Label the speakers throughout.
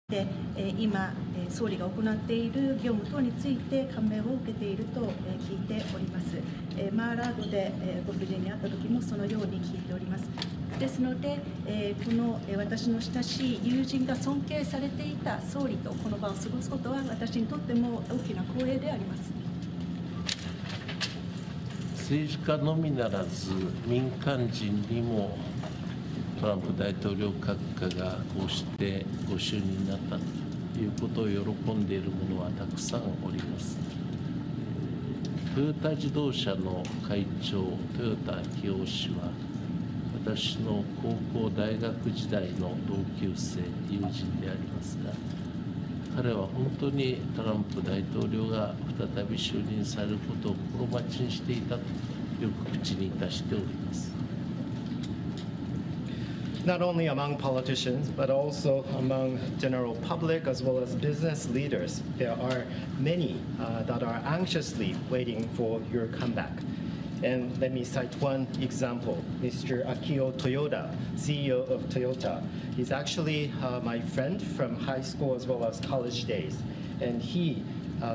Speaker 1: で今、総理が行っている業務等について感銘を受けていると聞いております。マーラードでご夫人に会った時もそのように聞いております。ですので、この私の親しい友人が尊敬されていた総理とこの場を過ごすことは私にとっても大きな光栄であります。
Speaker 2: 政治家のみならず民間人にもトランプ大統領閣下がこうしてご就任になったということを喜んでいる者はたくさんおります。トヨタ自動車の会長、豊田章男氏は私の高校大学時代の同級生、友人でありますが、彼は本当にトランプ大統領が再び就任されることを心待ちにしていたとよく口にいたしております。
Speaker 3: Not only among politicians, but also among general public as well as business leaders, there are many that are anxiously waiting for your comeback. And let me cite one example, Mr. Akio Toyoda, CEO of Toyota. He's actually my friend from high school as well as college days. And he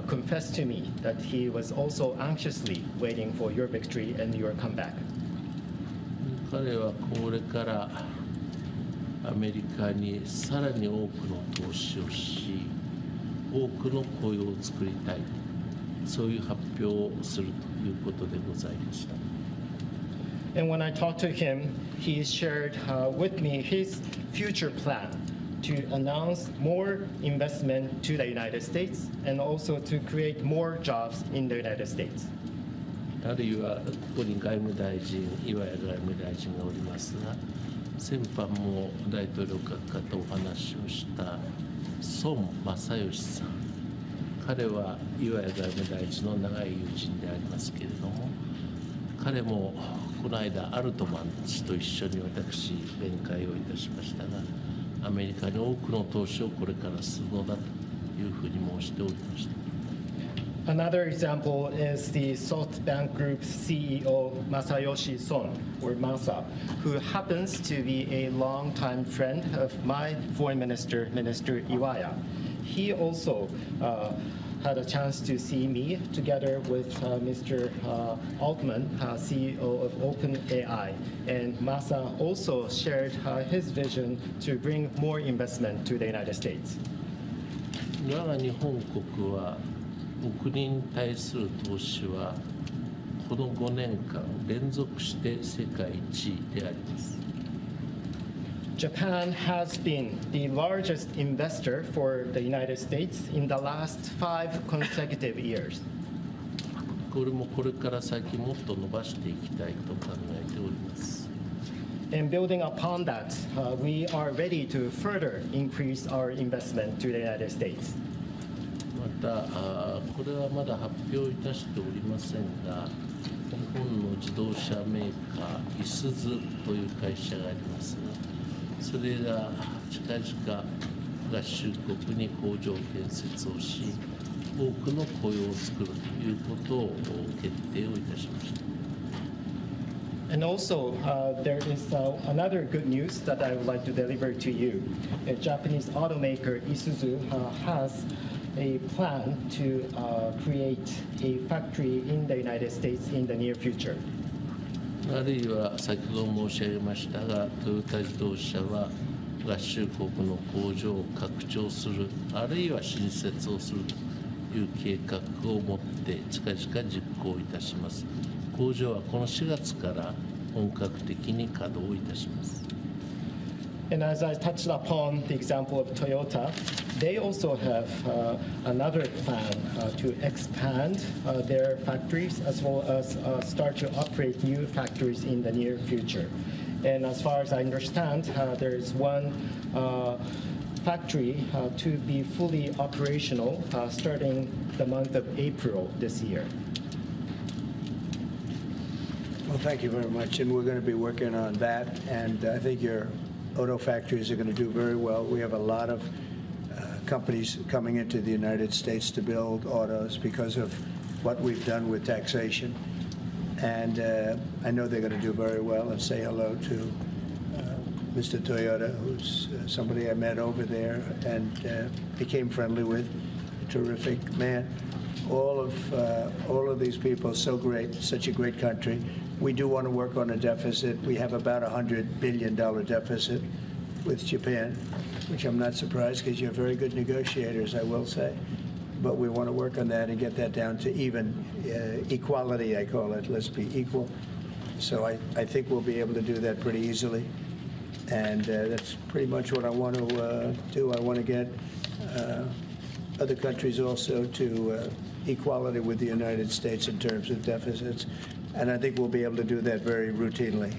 Speaker 3: confessed to me that he was also anxiously waiting for your victory and your comeback.
Speaker 2: 彼はこれからアメリカにさらに多くの投資をし、多くの雇用を作りたい、そういう発表をするということでございました。
Speaker 3: And when I talked to him, he shared with me his future plan to announce more investment to the United States and also to create more jobs in the United States.
Speaker 2: あるいはここに外務大臣、岩屋外務大臣がおりますが、先般も大統領閣下とお話をした孫正義さん、彼は岩屋外務大臣の長い友人でありますけれども、彼もこの間アルトマン氏と一緒に私面会をいたしましたが、アメリカに多くの投資をこれからするのだというふうに申しておりました。
Speaker 3: Another example is the SoftBank Group's CEO Masayoshi Son, or Masa, who happens to be a longtime friend of my foreign minister, Minister Iwaya. He also had a chance to see me together with Mr. Altman, CEO of OpenAI. And Masa also shared his vision to bring more investment to the United States.
Speaker 2: 我が日本国は国に対する投資はこの5年間連続して世界一位であります。
Speaker 3: Japan has been the largest investor for the United States in the last 5 consecutive years.
Speaker 2: これもこれから先もっと伸ばしていきたいと考えております。
Speaker 3: And building upon that, we are ready to further increase our investment to the United States.
Speaker 2: またこれはまだ発表いたしておりませんが、日本の自動車メーカーいすゞという会社がありますが、それが近々合衆国に工場建設をし、多くの雇用を作るということを決定をいたしました。
Speaker 3: And also, there is another good news that I would like to deliver to you. A Japanese automaker Isuzu has a plan to create a factory in the United States in the near future.
Speaker 2: あるいは先ほど申し上げましたが、トヨタ自動車は合衆国の工場を拡張する、あるいは新設をするという計画を持って近々実行いたします。工場はこの4月から本格的に稼働いたします。
Speaker 3: And as I touched upon the example of Toyota, they also have another plan to expand their factories as well as start to operate new factories in the near future. And as far as I understand, there is one factory to be fully operational starting the month of April this year.
Speaker 4: Well, thank you very much, and we're going to be working on that, and I think your auto factories are going to do very well. We have a lot of companies coming into the United States to build autos because of what we've done with taxation, and I know they're going to do very well, and say hello to Mr. Toyota, who's somebody I met over there and became friendly with, a terrific man. All of these people, so great, such a great country. We do want to work on a deficit. We have about $100 billion deficit with Japan, which I'm not surprised because you're very good negotiators, I will say. But we want to work on that and get that down to even equality, I call it. Let's be equal. So I think we'll be able to do that pretty easily. And that's pretty much what I want to do. I want to get other countries also to equality with the United States in terms of deficits. And I think we'll be able to do that very routinely.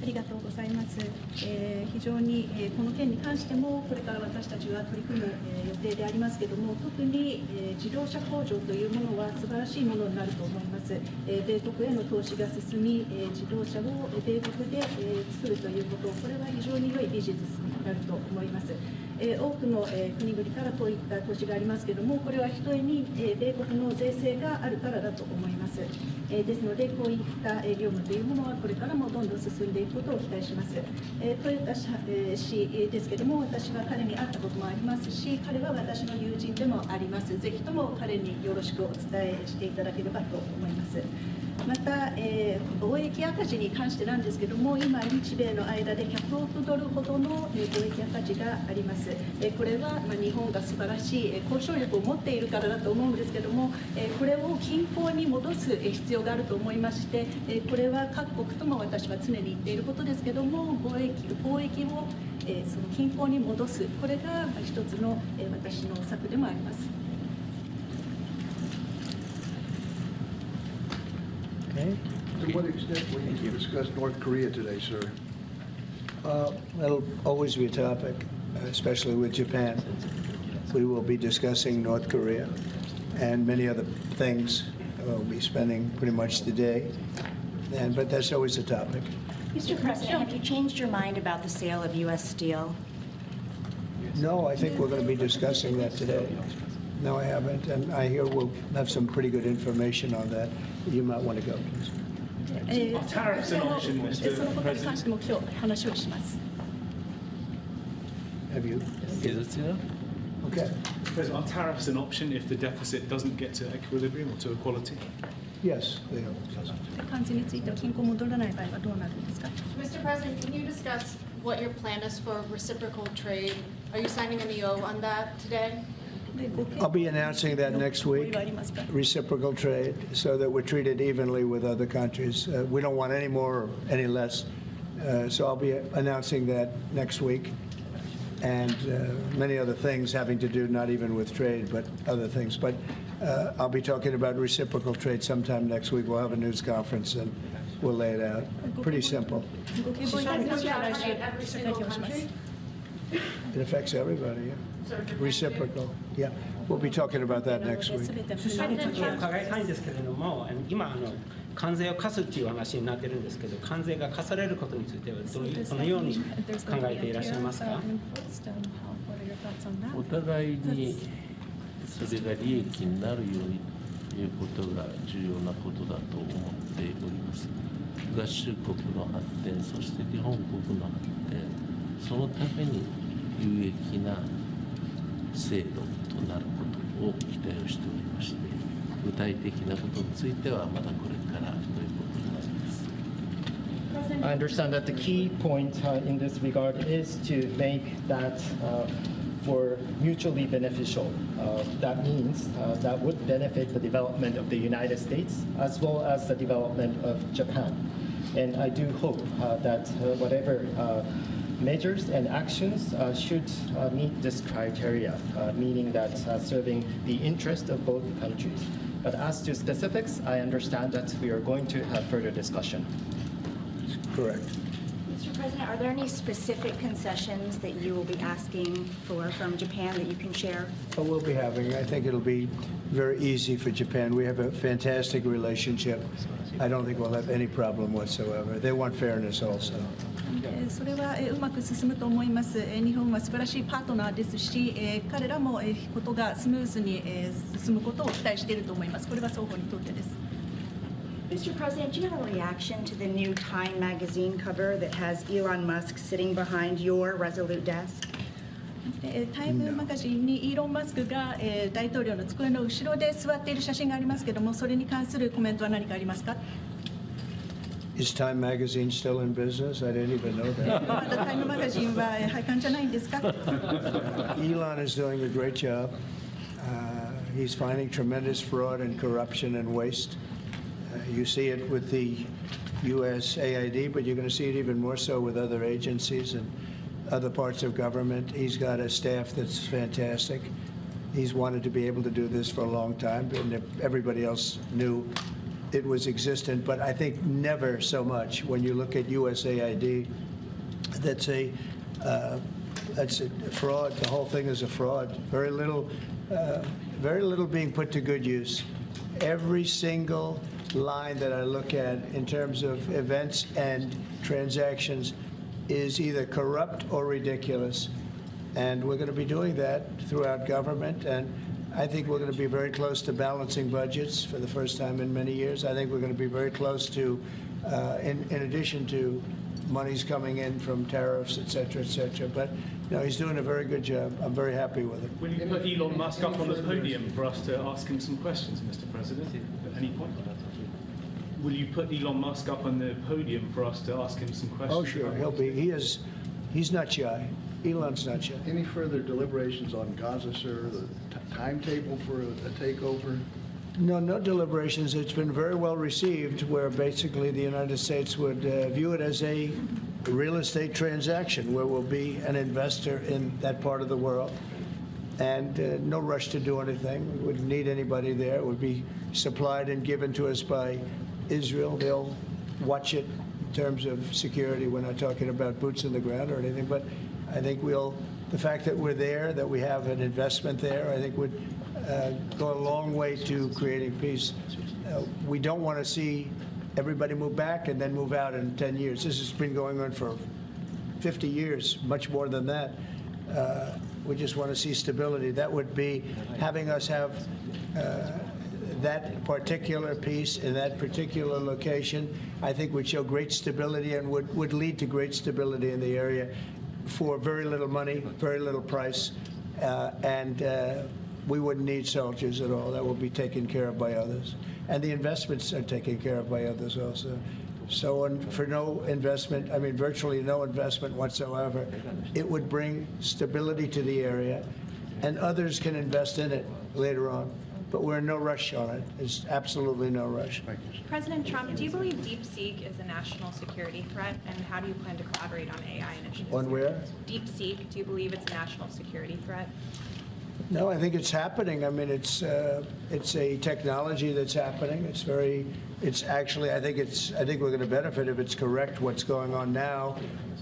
Speaker 1: ありがとうございます。非常にこの件に関してもこれから私たちは取り組む予定でありますけれども、特に自動車工場というものは素晴らしいものになると思います。米国への投資が進み、自動車を米国で作るということ、これは非常に良いビジネスになると思います。多くの国々からこういった投資がありますけれども、これはひとえに米国の税制があるからだと思います。ですので、こういった業務というものはこれからもどんどん進んでいくことを期待します。トヨタ氏ですけれども、私は彼に会ったこともありますし、彼は私の友人でもあります。ぜひとも彼によろしくお伝えしていただければと思います。また、貿易赤字に関してなんですけれども、今、日米の間で100億ドルほどの貿易赤字があります。これは日本が素晴らしい交渉力を持っているからだと思うんですけれども、これを均衡に戻す必要があると思いまして、これは各国とも私は常に言っていることですけれども、貿易をその均衡に戻す、これが一つの私の策でもあります。
Speaker 4: Okay.
Speaker 5: To what extent will you discuss North Korea today, sir?
Speaker 4: That'll always be a topic, especially with Japan. We will be discussing North Korea and many other things. We'll be spending pretty much the day, but that's always a topic.
Speaker 6: Mr. President, have you changed your mind about the sale of U.S. steel?
Speaker 4: No, I think we're going to be discussing that today. No, I haven't, and I hear we'll have some pretty good information on that. You might want to go, please.
Speaker 1: そのことに関しても今日話をします。
Speaker 4: Have you? Okay.
Speaker 7: President, are tariffs an option if the deficit doesn't get to equilibrium or to equality?
Speaker 4: Yes, they are.
Speaker 1: 関税については均衡戻らない場合はどうなるんですか。
Speaker 8: Mr. President, can you discuss what your plan is for reciprocal trade? Are you signing an EO on that today?
Speaker 4: I'll be announcing that next week, reciprocal trade, so that we're treated evenly with other countries. We don't want any more or any less. So I'll be announcing that next week. And many other things having to do not even with trade, but other things. But I'll be talking about reciprocal trade sometime next week. We'll have a news conference and we'll lay it out. Pretty simple. It affects everybody, yeah. Reciprocal, yeah. We'll be talking about that next week.
Speaker 9: 伺いたいんですけれども、今関税を課すという話になっているんですけど、関税が課されることについてはどのように考えていらっしゃいますか。
Speaker 2: お互いにそれが利益になるようにということが重要なことだと思っております。合衆国の発展、そして日本国の発展、そのために有益な制度となることを期待をしておりまして、具体的なことについてはまだこれからということになります。
Speaker 3: I understand that the key point in this regard is to make that for mutually beneficial. That means that would benefit the development of the United States as well as the development of Japan. And I do hope that whatever measures and actions should meet this criteria, meaning that serving the interest of both countries. But as to specifics, I understand that we are going to have further discussion.
Speaker 4: Correct.
Speaker 6: Mr. President, are there any specific concessions that you will be asking for from Japan that you can share?
Speaker 4: But we'll be having, I think it'll be very easy for Japan. We have a fantastic relationship. I don't think we'll have any problem whatsoever. They want fairness also.
Speaker 1: それはうまく進むと思います。日本は素晴らしいパートナーですし、彼らもことがスムーズに進むことを期待していると思います。これは双方にとってです。
Speaker 6: Mr. President, do you have a reaction to the new Time magazine cover that has Elon Musk sitting behind your Resolute desk?
Speaker 1: タイムマガジンにイーロン・マスクが大統領の机の後ろで座っている写真がありますけれども、それに関するコメントは何かありますか？
Speaker 4: Is Time Magazine still in business? I didn't even know that.
Speaker 1: まだタイムマガジンは廃刊じゃないんですか？
Speaker 4: Elon is doing a great job. He's finding tremendous fraud and corruption and waste. You see it with the USAID, but you're going to see it even more so with other agencies and other parts of government. He's got a staff that's fantastic. He's wanted to be able to do this for a long time, and everybody else knew it was existent, but I think never so much when you look at USAID. That's a fraud. The whole thing is a fraud. Very little being put to good use. Every single line that I look at in terms of events and transactions is either corrupt or ridiculous. And we're going to be doing that throughout government. And I think we're going to be very close to balancing budgets for the first time in many years. I think we're going to be very close to, in addition to monies coming in from tariffs, et cetera, et cetera. But he's doing a very good job. I'm very happy with him.
Speaker 7: Will you put Elon Musk up on the podium for us to ask him some questions, Mr. President, at any point? Will you put Elon Musk up on the podium for us to ask him some questions?
Speaker 4: Oh, sure. He'll be. He's not shy. Elon's not shy.
Speaker 5: Any further deliberations on Gaza, sir? The timetable for a takeover?
Speaker 4: No deliberations. It's been very well received, where basically the United States would view it as a real estate transaction, where we'll be an investor in that part of the world, and no rush to do anything. We wouldn't need anybody there. It would be supplied and given to us by Israel. They'll watch it in terms of security. We're not talking about boots in the ground or anything, but I think the fact that we're there, that we have an investment there, I think would go a long way to creating peace. We don't want to see everybody move back and then move out in 10 years. This has been going on for 50 years, much more than that. We just want to see stability. That would be having us have that particular piece in that particular location, I think would show great stability and would lead to great stability in the area for very little money, very little price, and we wouldn't need soldiers at all. That will be taken care of by others. And the investments are taken care of by others also. So for no investment, I mean virtually no investment whatsoever, it would bring stability to the area, and others can invest in it later on. But we're in no rush on it. There's absolutely no rush.
Speaker 10: President Trump, do you believe DeepSeek is a national security threat, and how do you plan to collaborate on AI initiatives?
Speaker 4: On where?
Speaker 10: DeepSeek, do you believe it's a national security threat?
Speaker 4: No, I think it's happening. I mean, it's a technology that's happening. It's actually, I think we're going to benefit if it's correct what's going on now,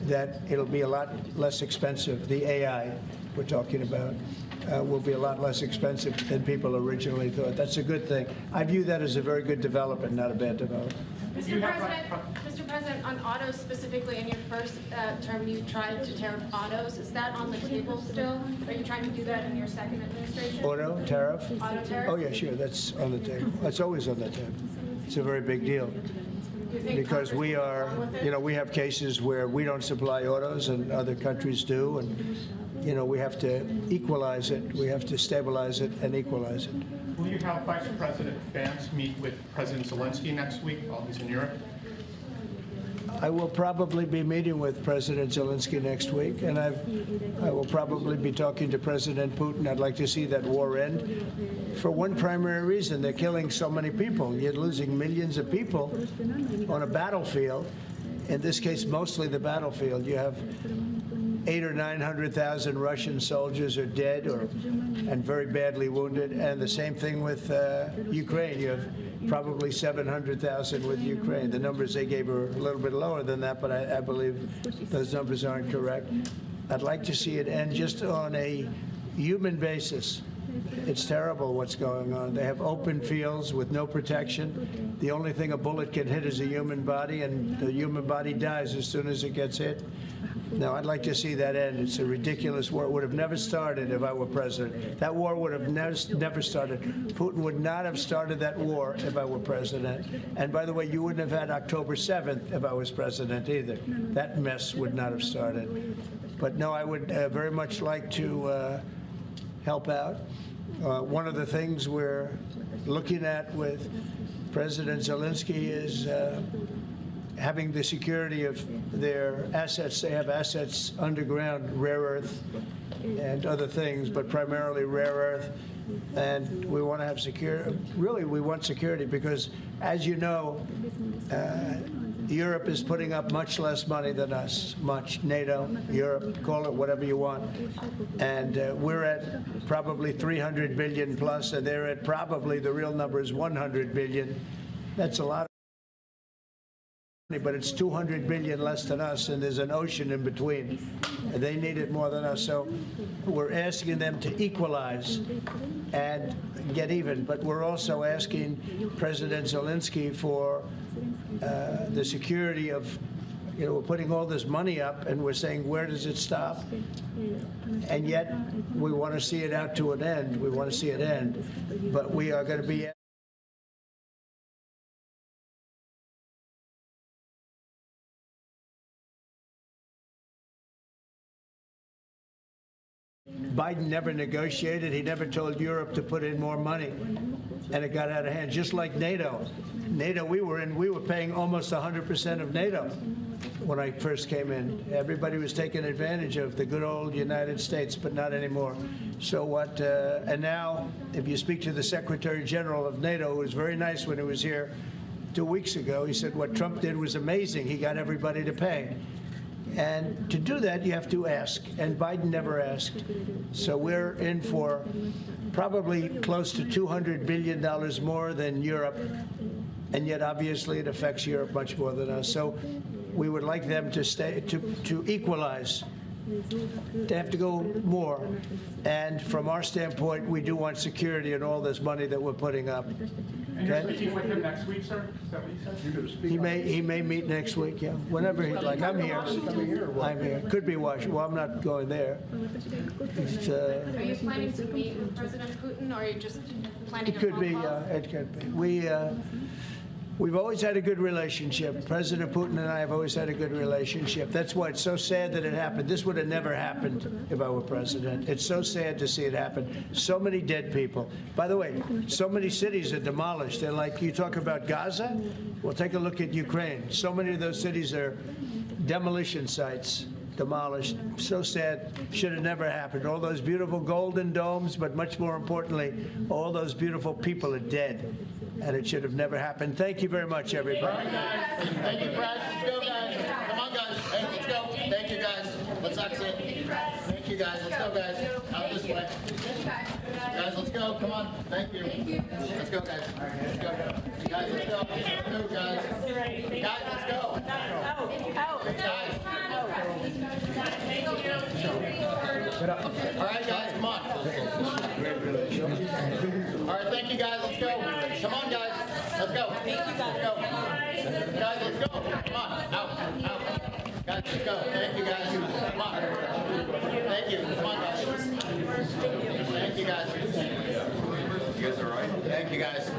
Speaker 4: that it'll be a lot less expensive. The AI we're talking about will be a lot less expensive than people originally thought. That's a good thing. I view that as a very good development, not a bad development.
Speaker 8: Mr. President, on autos specifically, in your first term, you tried to tariff autos. Is that on the table still? Are you trying to do that in your second administration?
Speaker 4: Auto tariff?
Speaker 8: Auto tariff?
Speaker 4: Oh, yeah, sure. That's on the table. That's always on the table. It's a very big deal. Because we are, we have cases where we don't supply autos and other countries do, and we have to equalize it. We have to stabilize it and equalize it.
Speaker 11: Will you have Vice President Vance meet with President Zelensky next week while he's in Europe?
Speaker 4: I will probably be meeting with President Zelensky next week, and I will probably be talking to President Putin. I'd like to see that war end for one primary reason. They're killing so many people. You're losing millions of people on a battlefield. In this case, mostly the battlefield. You have 800,000 or 900,000 Russian soldiers are dead and very badly wounded, and the same thing with Ukraine. You have probably 700,000 with Ukraine. The numbers they gave are a little bit lower than that, but I believe those numbers aren't correct. I'd like to see it end just on a human basis. It's terrible what's going on. They have open fields with no protection. The only thing a bullet can hit is a human body, and the human body dies as soon as it gets hit. No, I'd like to see that end. It's a ridiculous war. It would have never started if I were president. That war would have never started. Putin would not have started that war if I were president. And by the way, you wouldn't have had October 7th if I was president either. That mess would not have started. But no, I would very much like to help out. One of the things we're looking at with President Zelensky is having the security of their assets. They have assets underground, rare earth and other things, but primarily rare earth. And we want to have security. Really, we want security because, as you know, Europe is putting up much less money than us. Much. NATO, Europe, call it whatever you want. And we're at probably 300 billion plus, and they're at probably, the real number is 100 billion. That's a lot. But it's 200 billion less than us, and there's an ocean in between. And they need it more than us. So we're asking them to equalize and get even. But we're also asking President Zelensky for the security of, you know, we're putting all this money up, and we're saying, where does it stop? And yet we want to see it out to an end. We want to see it end. But we are going to be Biden never negotiated. He never told Europe to put in more money, and it got out of hand. Just like NATO. NATO, we were paying almost 100% of NATO when I first came in. Everybody was taking advantage of the good old United States, but not anymore. So what? And now, if you speak to the Secretary General of NATO, who was very nice when he was here 2 weeks ago, he said what Trump did was amazing. He got everybody to pay. And to do that, you have to ask, and Biden never asked. So we're in for probably close to $200 billion more than Europe, and yet obviously it affects Europe much more than us. So we would like them to stay, to equalize. They have to go more. And from our standpoint, we do want security and all this money that we're putting up.
Speaker 11: And you're speaking with him next week, sir? Is that what you said?
Speaker 4: He may meet next week, yeah. Whenever he'd like. I'm here. I'm here. Could be Washington. Well, I'm not going there.
Speaker 8: Are you planning to meet with President Putin, or are you just planning
Speaker 4: it could be, it could be. We've always had a good relationship. President Putin and I have always had a good relationship. That's why it's so sad that it happened. This would have never happened if I were president. It's so sad to see it happen. So many dead people. By the way, so many cities are demolished. They're like, you talk about Gaza? Well, take a look at Ukraine. So many of those cities are demolition sites. Demolished. So sad. Should have never happened. All those beautiful golden domes, but much more importantly, all those beautiful people are dead. And it should have never happened. Thank you very much, everybody.
Speaker 12: All right, guys. Thank you, Brad. Let's go, guys. Come on, guys. Hey, let's go. Thank you, guys. Let's exit. Thank you, guys. Let's go, guys. Out this way. Guys, let's go. Come on. Thank you. Let's go, guys. Let's go. Guys, let's go. Let's go, guys. Guys, let's go. Guys. All right, guys, come on. All right, thank you, guys. Let's go. Come on, guys. Let's go. Let's go. Guys, let's go. Come on. Out. Out. Guys, let's go. Thank you, guys. Come on. Thank you. Come on, guys. Thank you, guys. You guys all right? Thank you, guys.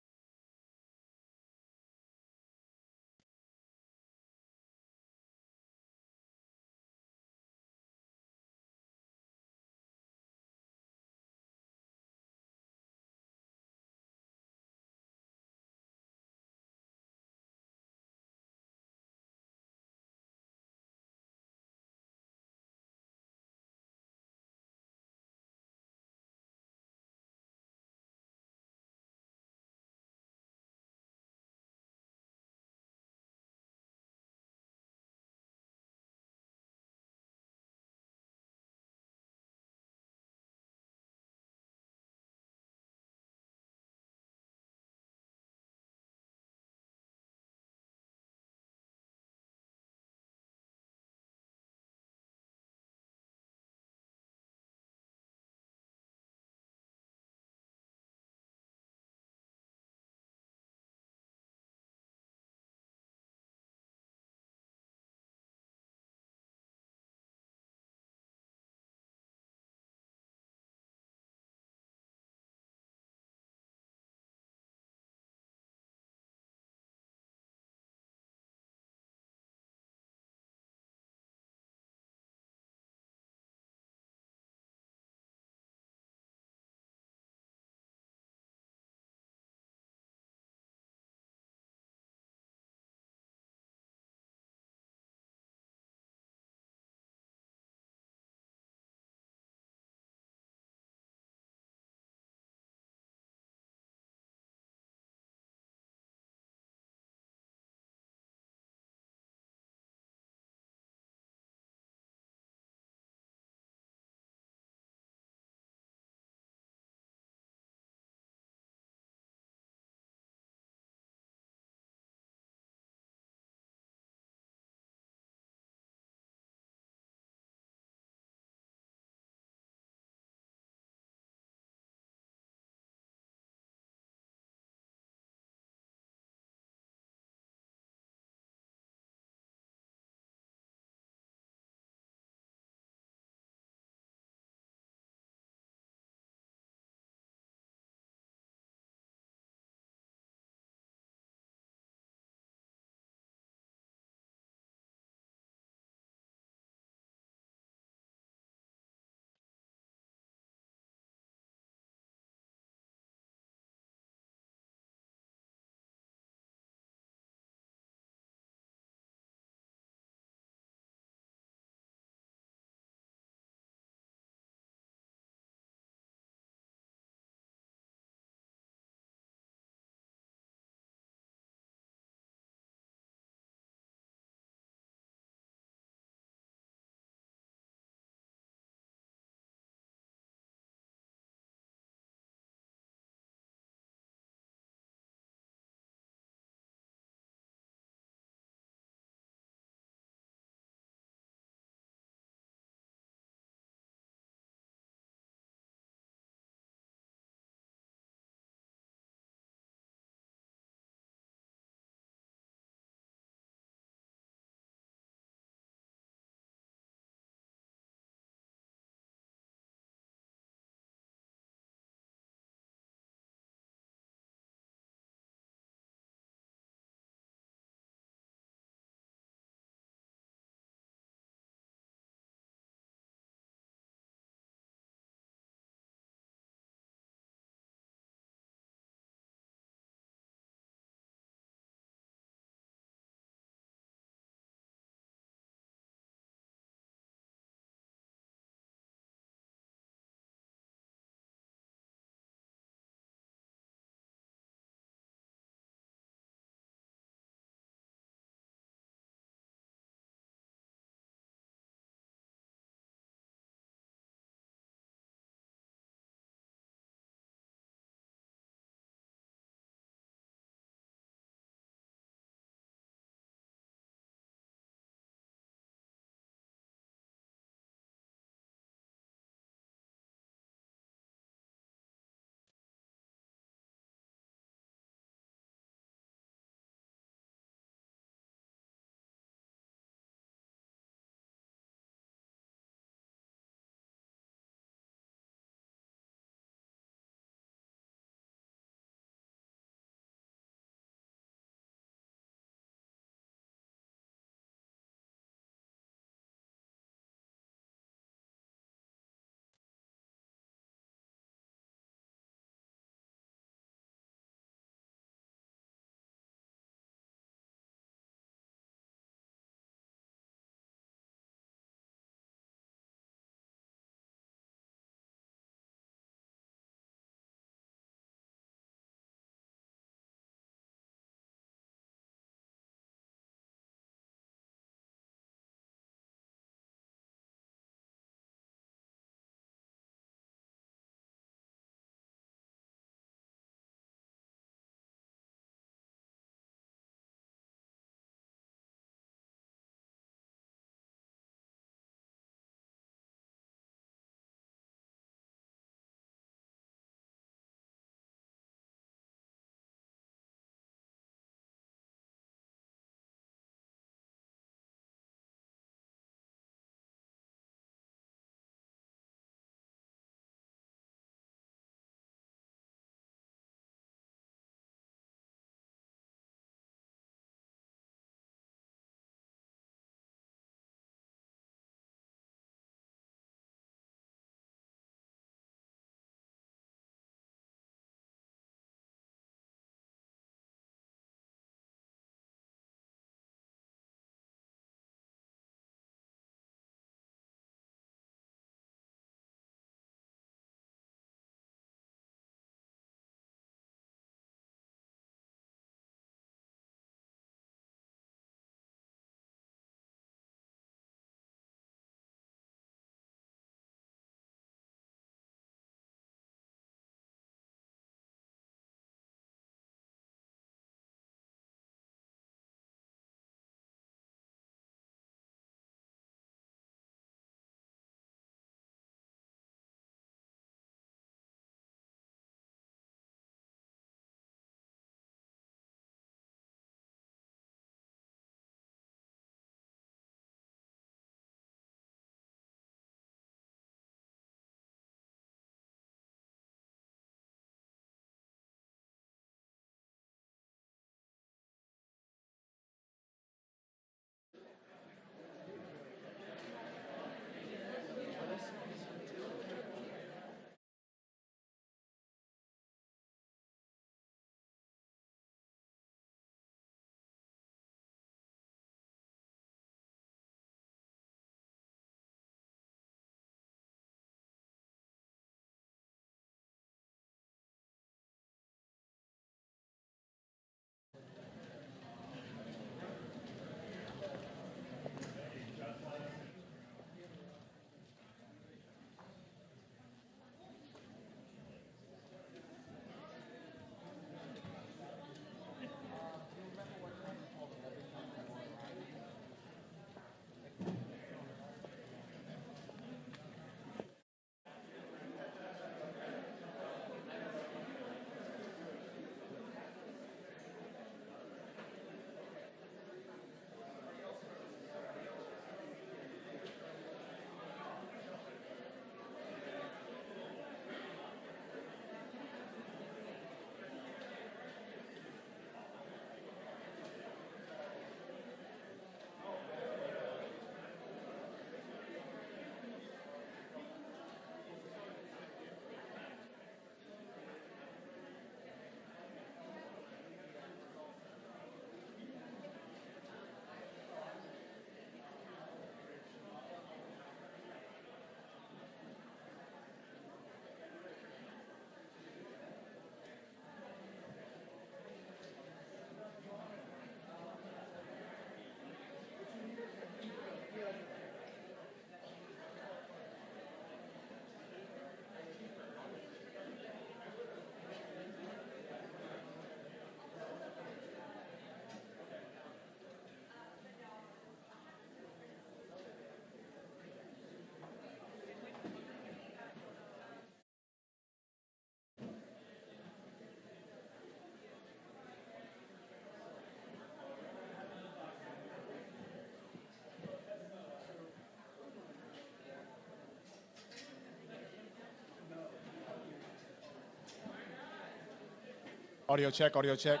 Speaker 13: Audio check, audio check.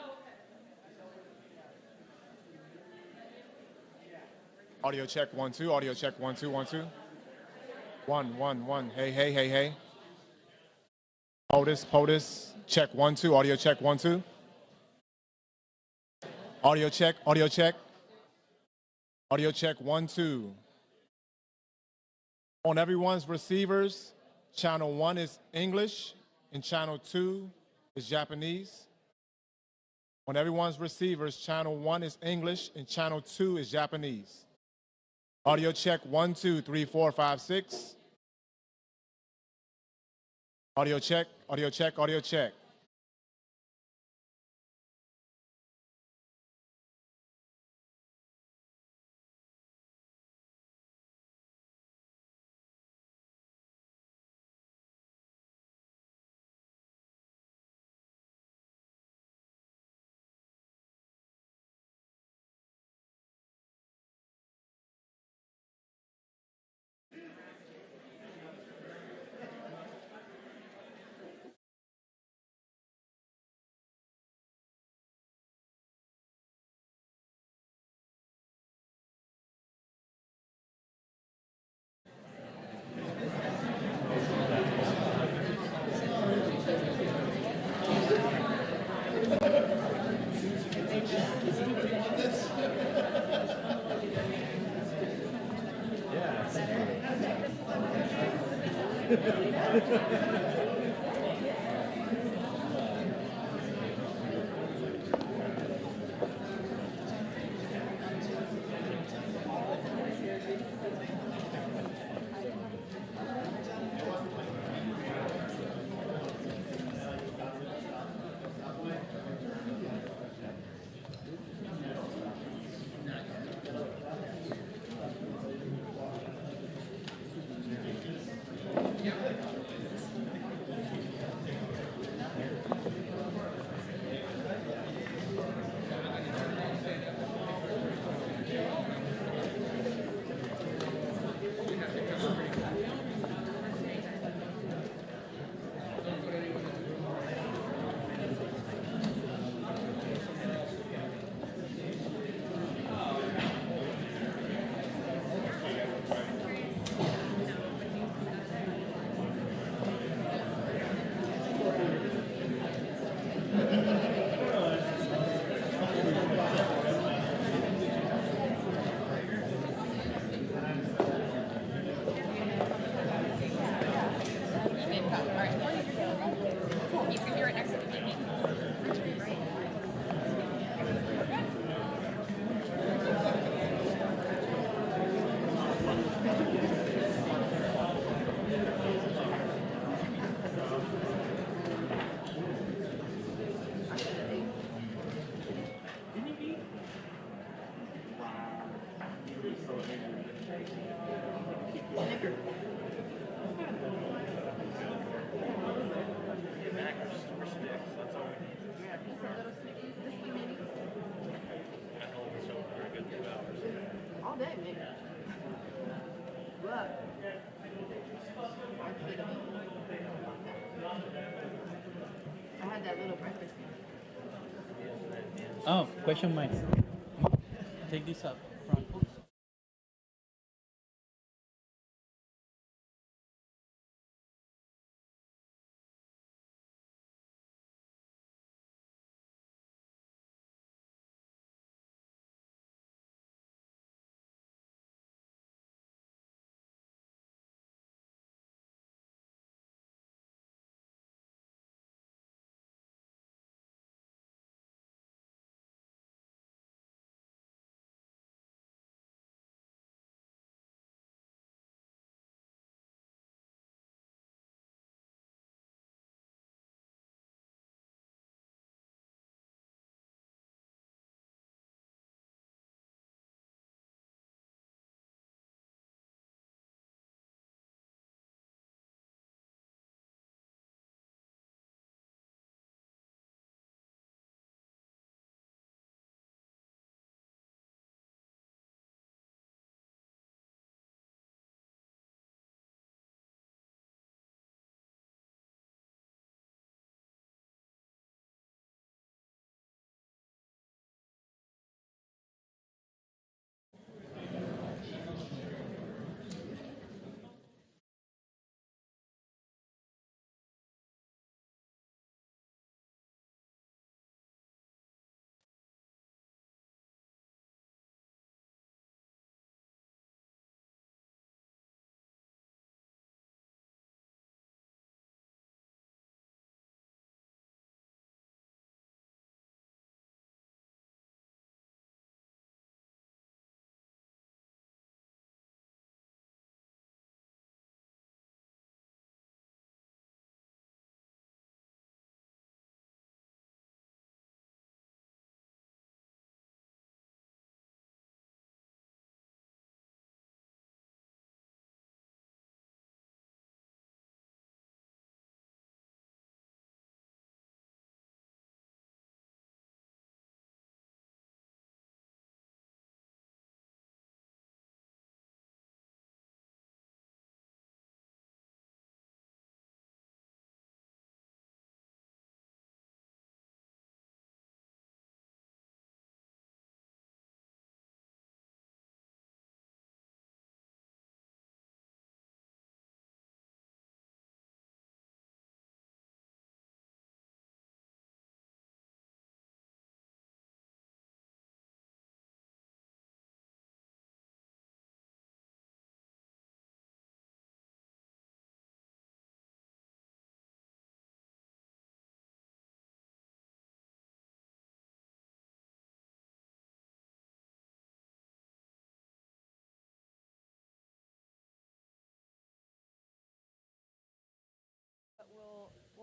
Speaker 13: Audio check, 1, 2. Audio check, 1, 2, 1, 2. 1, 1, 1. Hey, hey, hey, hey. POTUS. Check, 1, 2. Audio check, 1, 2. Audio check, audio check. Audio check, 1, 2. On everyone's receivers, channel 1 is English and channel 2 is Japanese. On everyone's receivers, channel 1 is English and channel 2 is Japanese. Audio check, 1, 2, 3, 4, 5, 6. Audio check, audio check, audio check.
Speaker 14: All day, maybe. Look. I had that little breakfast.
Speaker 15: Oh, question mark. Take this up.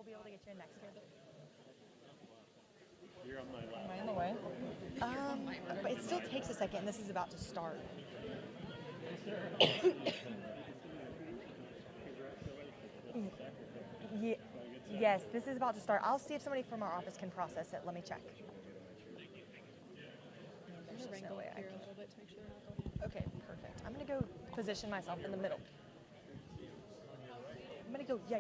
Speaker 16: we'll be able to get you in next year.
Speaker 11: You're on my lap.
Speaker 16: Am I in the way? But it still takes a second. This is about to start. Yes, this is about to start. I'll see if somebody from our office can process it. Let me check. There's just no way I can. Okay, perfect. I'm going to go position myself in the middle. I'm going to go, yeah.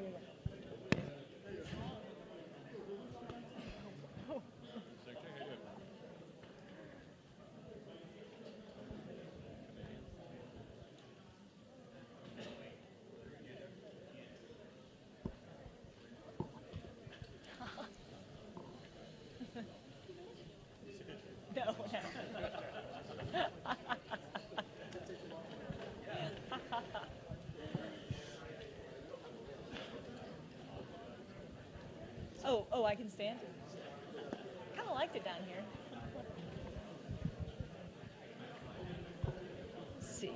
Speaker 16: No. Oh, I can stand? Kind of liked it down here. Let's see.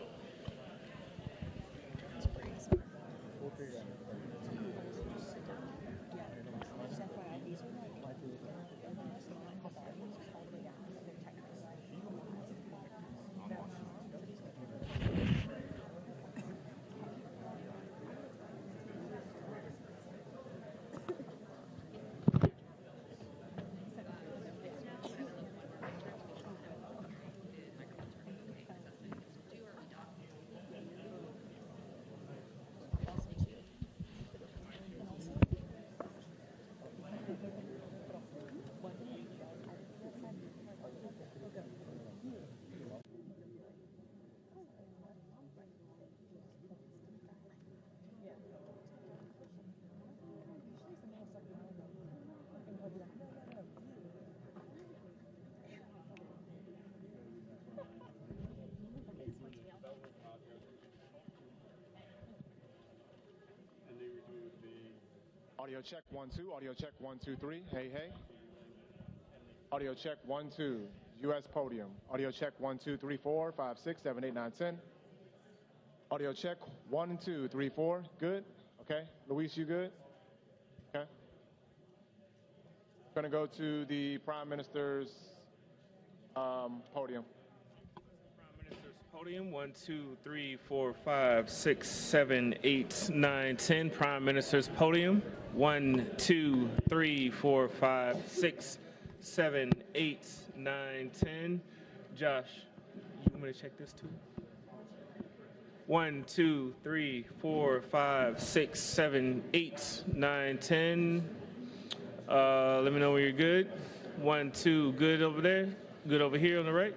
Speaker 16: Let's bring some.
Speaker 13: Audio check 1 2. Audio check 1 2 3. Hey. Audio check 1 2. U.S. podium. Audio check 1 2 3 4 5 6 7 8 9 10. Audio check 1 2 3 4. Good. Okay. Luis, you good? Okay. Going to go to the Prime Minister's podium.
Speaker 17: Podium 1 2 3 4 5 6 7 8 9 10. Prime Minister's podium 1 2 3 4 5 6 7 8 9 10. Josh, you want me to check this too? 1 2 3 4 5 6 7 8 9 10. Let me know when you're good. 1 2. Good over there. Good over here on the right.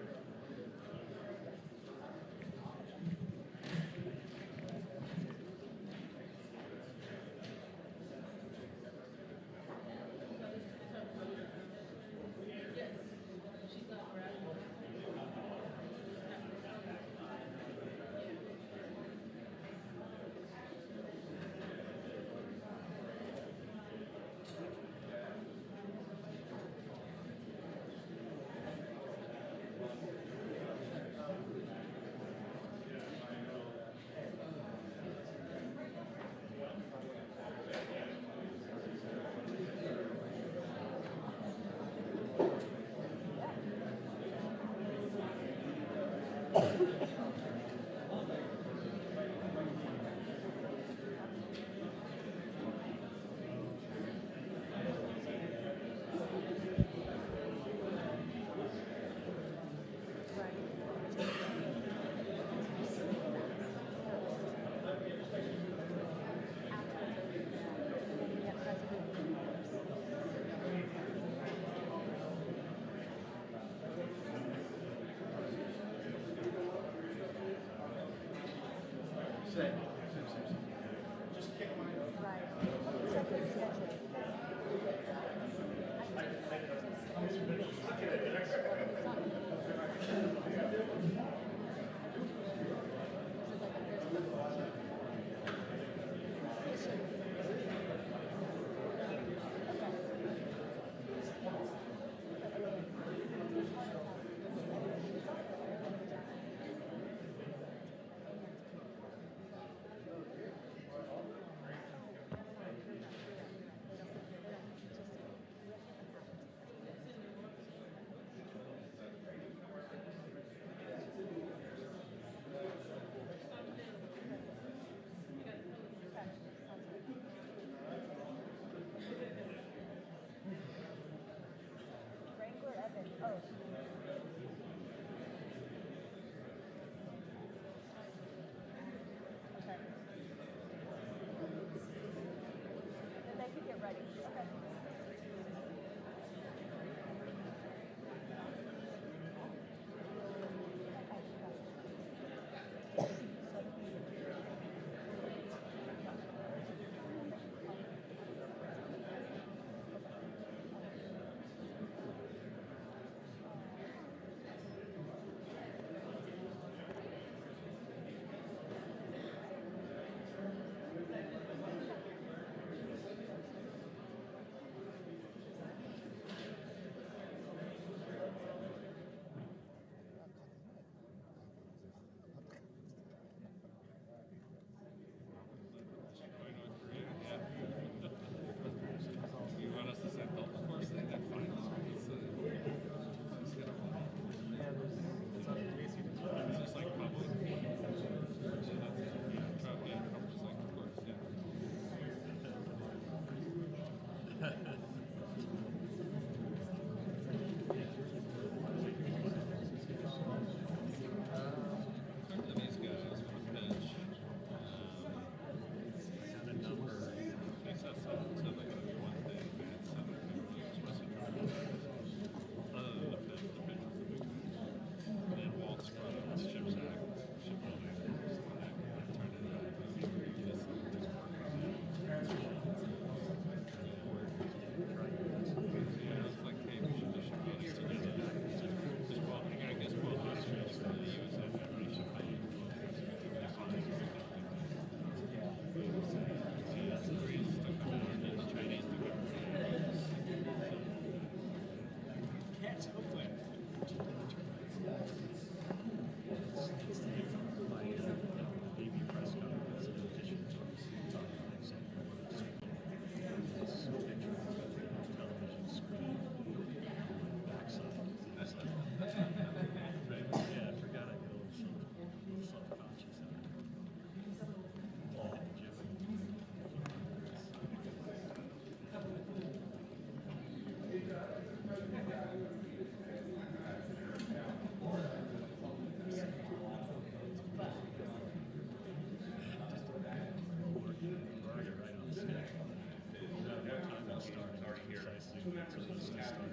Speaker 18: two members of the cabinet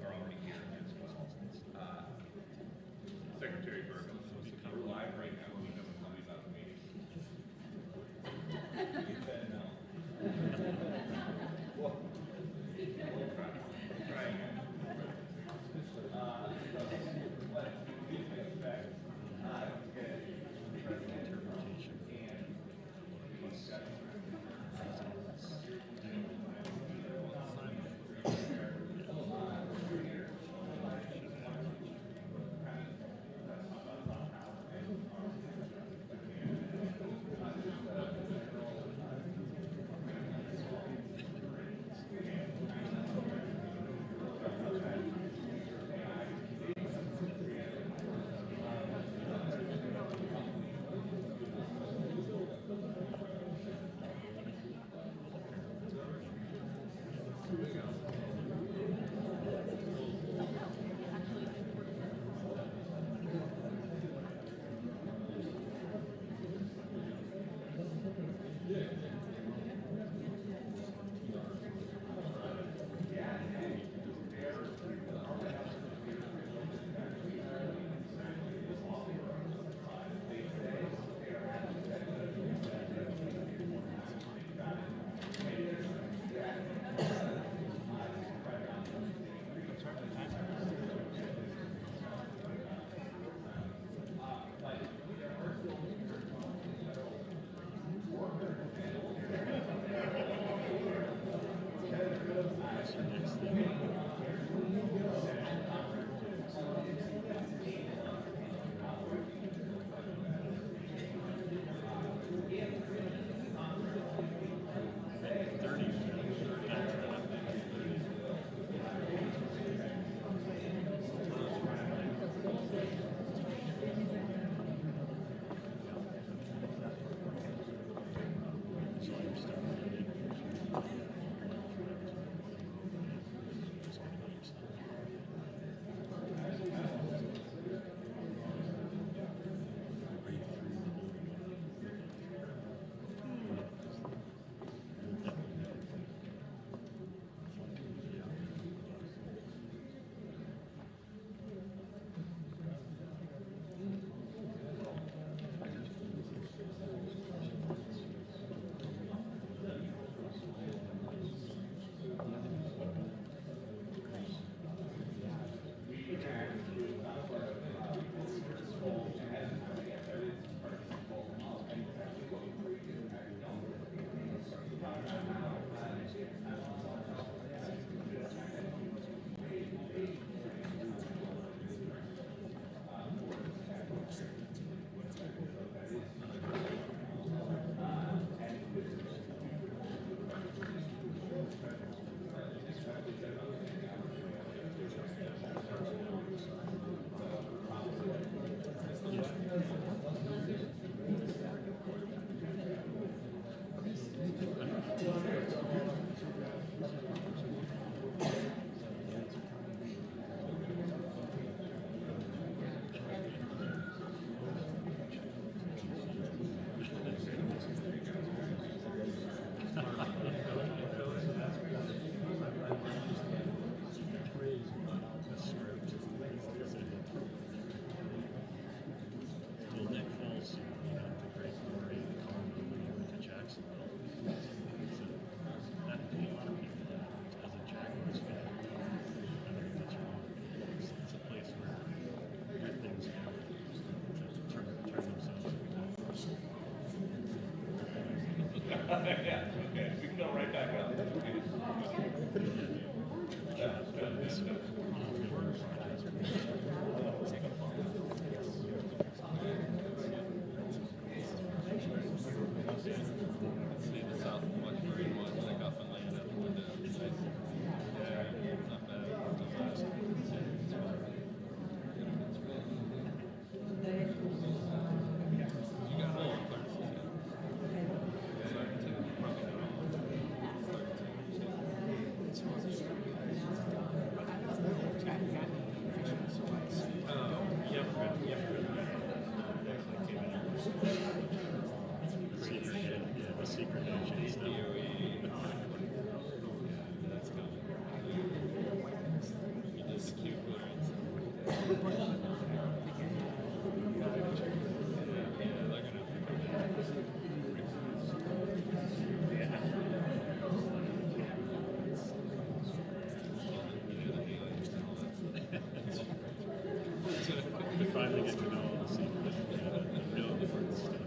Speaker 18: are already here as well. Secretary Bergen, we're live right now. We know tell me about the meeting. You said no. Well, we'll try again. What we can expect to get President Trump and discussion. To finally get to know all the secrets, know the first stuff.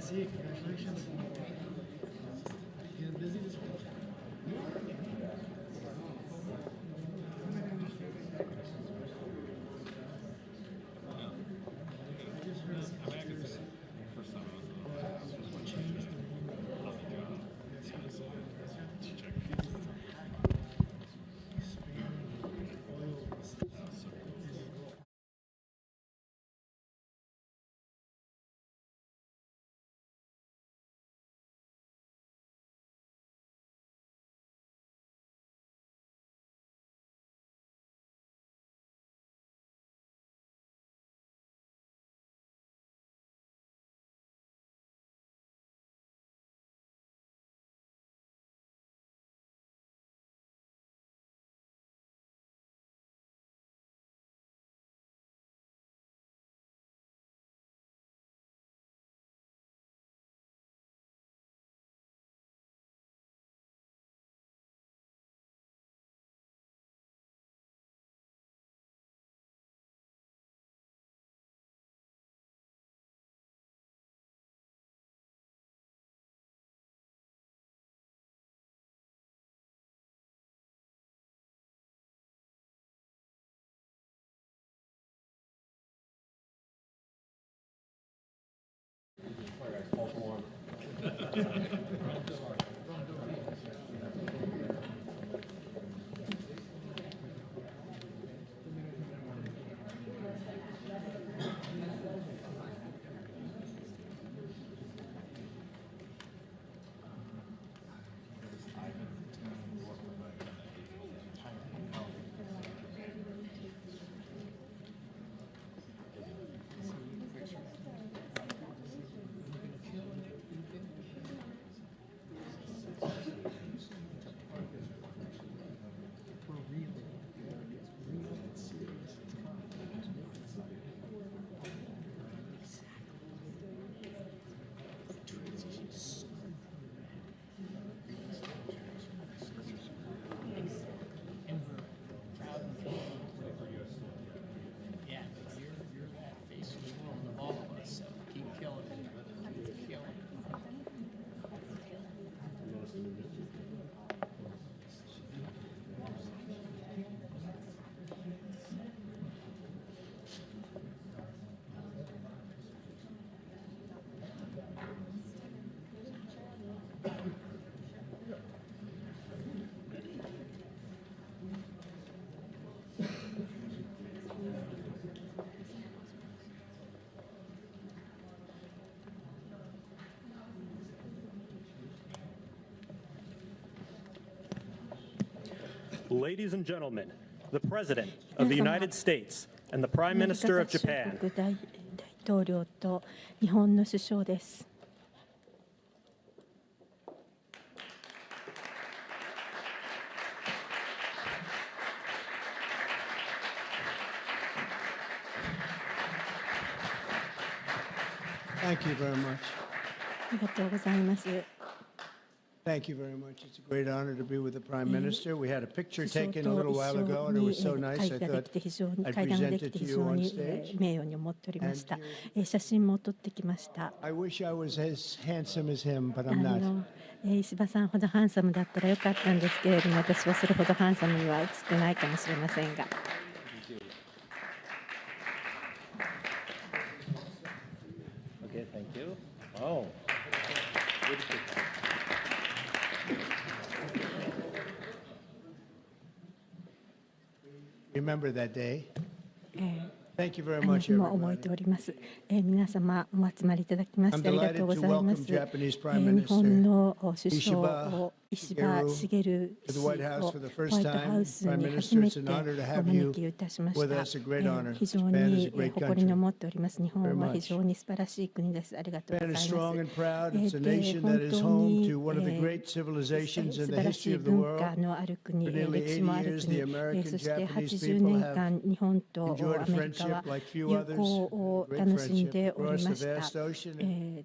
Speaker 19: see you. Congratulations. Getting busy this week?
Speaker 20: Ladies and gentlemen, the President of the United States and the Prime Minister of Japan.
Speaker 21: 大統領と日本の首相です。
Speaker 4: Thank you very much.
Speaker 21: ありがとうございます。
Speaker 4: Thank you very much. It's a great honor to be with the Prime Minister. We had a picture taken a little while ago, and it was so nice. I thought I'd present it to you on stage.
Speaker 21: 名誉に思っておりました。写真も撮ってきました。
Speaker 4: I wish I was as handsome as him, but I'm not.
Speaker 21: 石破さんほどハンサムだったらよかったんですけれども、私はそれほどハンサムには映ってないかもしれませんが。
Speaker 2: Okay, thank you. Oh.
Speaker 4: Remember that day. Thank you very
Speaker 21: あの
Speaker 4: much,
Speaker 21: 日も覚え
Speaker 4: everybody.
Speaker 21: ております。皆様お集まりいただきましてありがとうございます。
Speaker 4: I'm delighted to welcome Japanese Prime
Speaker 21: 日本
Speaker 4: Minister
Speaker 21: の首相を石破茂氏
Speaker 4: to the White House
Speaker 21: を
Speaker 4: for the
Speaker 21: ホワ
Speaker 4: first
Speaker 21: イトハ
Speaker 4: time.
Speaker 21: ウス
Speaker 4: Prime
Speaker 21: に
Speaker 4: Minister,
Speaker 21: 初め
Speaker 4: it's
Speaker 21: て
Speaker 4: an
Speaker 21: お
Speaker 4: honor to have
Speaker 21: 招
Speaker 4: you
Speaker 21: きいたしまし
Speaker 4: with
Speaker 21: た。
Speaker 4: us. A great honor.
Speaker 21: 非常
Speaker 4: Japan is
Speaker 21: に
Speaker 4: a great
Speaker 21: 誇りに
Speaker 4: country.
Speaker 21: 思っております。日本は
Speaker 4: Very much.
Speaker 21: 非常に素晴らしい国です。ありがとうござい
Speaker 4: Japan
Speaker 21: ま
Speaker 4: is
Speaker 21: す。
Speaker 4: strong and proud. It's a
Speaker 21: で
Speaker 4: nation
Speaker 21: 本
Speaker 4: that is
Speaker 21: 当
Speaker 4: home
Speaker 21: に
Speaker 4: to one of the great civilizations
Speaker 21: 素
Speaker 4: in the
Speaker 21: 晴らし
Speaker 4: history
Speaker 21: い
Speaker 4: of the
Speaker 21: 文
Speaker 4: world.
Speaker 21: 化のある国、
Speaker 4: For nearly
Speaker 21: 歴史もあ
Speaker 4: 80
Speaker 21: る
Speaker 4: years,
Speaker 21: 国
Speaker 4: the American
Speaker 21: そして
Speaker 4: Japanese
Speaker 21: 80
Speaker 4: people
Speaker 21: 年
Speaker 4: have
Speaker 21: 間日本と
Speaker 4: enjoyed
Speaker 21: ア
Speaker 4: a
Speaker 21: メリカは
Speaker 4: friendship like few
Speaker 21: 友
Speaker 4: others.
Speaker 21: 好を
Speaker 4: Great
Speaker 21: 楽しん
Speaker 4: friendship
Speaker 21: でおり
Speaker 4: across
Speaker 21: ま
Speaker 4: the
Speaker 21: した。
Speaker 4: vast ocean.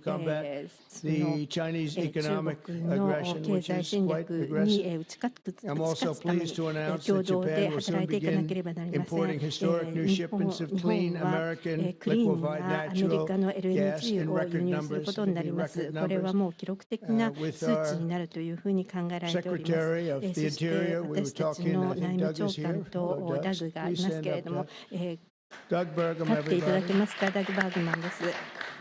Speaker 4: combat the Chinese
Speaker 21: 中
Speaker 4: economic
Speaker 21: 国の
Speaker 4: aggression,
Speaker 21: 経
Speaker 4: which
Speaker 21: 済
Speaker 4: is
Speaker 21: 戦
Speaker 4: quite
Speaker 21: 略に
Speaker 4: aggressive.
Speaker 21: 打ち勝つ
Speaker 4: I'm also
Speaker 21: ために
Speaker 4: pleased to announce
Speaker 21: 共
Speaker 4: that
Speaker 21: 同で
Speaker 4: Japan will
Speaker 21: 働
Speaker 4: soon
Speaker 21: いていかな
Speaker 4: begin
Speaker 21: ければなりません。
Speaker 4: importing historic new
Speaker 21: 日
Speaker 4: shipments of
Speaker 21: 本
Speaker 4: clean
Speaker 21: は
Speaker 4: American
Speaker 21: クリーン
Speaker 4: liquefied
Speaker 21: なアメリ
Speaker 4: natural
Speaker 21: カの
Speaker 4: gas
Speaker 21: LNG
Speaker 4: in
Speaker 21: を輸
Speaker 4: record
Speaker 21: 入する
Speaker 4: numbers.
Speaker 21: ことになります。これはもう記録的な数値になるというふうに考えられております。
Speaker 4: Secretary of
Speaker 21: そ
Speaker 4: the
Speaker 21: して
Speaker 4: Interior, we were
Speaker 21: 私たち
Speaker 4: talking,
Speaker 21: の
Speaker 4: I
Speaker 21: 内
Speaker 4: think
Speaker 21: 務
Speaker 4: Doug
Speaker 21: 長
Speaker 4: is
Speaker 21: 官
Speaker 4: here.
Speaker 21: と
Speaker 4: Hello,
Speaker 21: ダ
Speaker 4: Doug.
Speaker 21: グがい
Speaker 4: Please
Speaker 21: ます
Speaker 4: stand
Speaker 21: けれ
Speaker 4: up,
Speaker 21: ども、
Speaker 4: Doug Burgum,
Speaker 21: 立っていただけ
Speaker 4: everybody.
Speaker 21: ますか、ダグ・バーグマンです。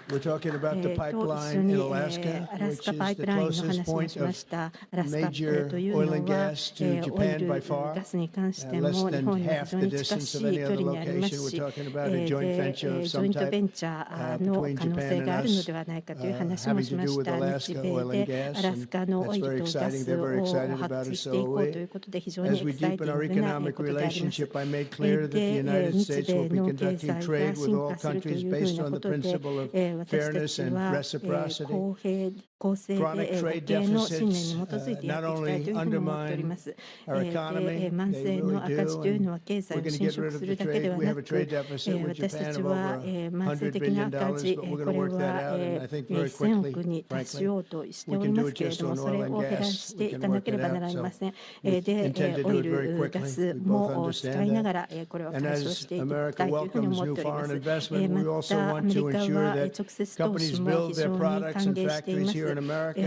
Speaker 4: We're talking about the
Speaker 21: と一緒
Speaker 4: pipeline
Speaker 21: に
Speaker 4: in Alaska,
Speaker 21: アラス
Speaker 4: which
Speaker 21: カパイ
Speaker 4: is
Speaker 21: プ
Speaker 4: the
Speaker 21: ラインの
Speaker 4: closest
Speaker 21: 話を
Speaker 4: point
Speaker 21: しま
Speaker 4: of
Speaker 21: した。アラスカ
Speaker 4: major
Speaker 21: という
Speaker 4: oil
Speaker 21: の
Speaker 4: and
Speaker 21: は
Speaker 4: gas to
Speaker 21: オイ
Speaker 4: Japan
Speaker 21: ル
Speaker 4: by far.
Speaker 21: ガスに関しても
Speaker 4: Less
Speaker 21: 日
Speaker 4: than
Speaker 21: 本には
Speaker 4: half
Speaker 21: 非常
Speaker 4: the
Speaker 21: に近
Speaker 4: distance
Speaker 21: し
Speaker 4: of
Speaker 21: い
Speaker 4: any
Speaker 21: 距
Speaker 4: other
Speaker 21: 離にありま
Speaker 4: location.
Speaker 21: す
Speaker 4: We're
Speaker 21: し、
Speaker 4: talking about a joint venture of
Speaker 21: ジョ
Speaker 4: some
Speaker 21: イント
Speaker 4: type
Speaker 21: ベンチャーの
Speaker 4: between
Speaker 21: 可能
Speaker 4: Japan
Speaker 21: 性
Speaker 4: and
Speaker 21: があるの
Speaker 4: us,
Speaker 21: ではないかという話も
Speaker 4: having
Speaker 21: し
Speaker 4: to
Speaker 21: ま
Speaker 4: do
Speaker 21: し
Speaker 4: with
Speaker 21: た。
Speaker 4: Alaska
Speaker 21: 日
Speaker 4: oil
Speaker 21: 米
Speaker 4: and
Speaker 21: で
Speaker 4: gas,
Speaker 21: アラス
Speaker 4: and
Speaker 21: カのオ
Speaker 4: that's
Speaker 21: イル
Speaker 4: very
Speaker 21: とガ
Speaker 4: exciting.
Speaker 21: ス
Speaker 4: They're very
Speaker 21: を
Speaker 4: excited
Speaker 21: 発
Speaker 4: about
Speaker 21: 掘
Speaker 4: it.
Speaker 21: していこ
Speaker 4: So
Speaker 21: うということで非常に
Speaker 4: as
Speaker 21: エ
Speaker 4: we
Speaker 21: キサイテ
Speaker 4: deepen
Speaker 21: ィ
Speaker 4: our
Speaker 21: ングな
Speaker 4: economic
Speaker 21: ことであります。
Speaker 4: relationship, I made clear that the
Speaker 21: で、
Speaker 4: United
Speaker 21: 日
Speaker 4: States
Speaker 21: 米
Speaker 4: will be
Speaker 21: の経
Speaker 4: conducting
Speaker 21: 済が
Speaker 4: trade with
Speaker 21: 進
Speaker 4: all
Speaker 21: 化するとい
Speaker 4: countries
Speaker 21: うふう
Speaker 4: based
Speaker 21: な
Speaker 4: on
Speaker 21: こ
Speaker 4: the
Speaker 21: とで、
Speaker 4: principle of
Speaker 21: 私た
Speaker 4: fairness
Speaker 21: ち
Speaker 4: and
Speaker 21: は
Speaker 4: reciprocity.
Speaker 21: 公平公正で互恵の信念に基づいてやっていきたいというふうに思っております。慢性の赤字というのは経済を侵食するだけではなく、私たちは慢性的な赤字、これは1000億に達しようとしておりますけれども、それを減らしていかなければなりません。で、オイル、ガスも使いながら、これを解消していきたいというふうに思っております。また、アメリカは直接投資も非常に歓迎しています。ア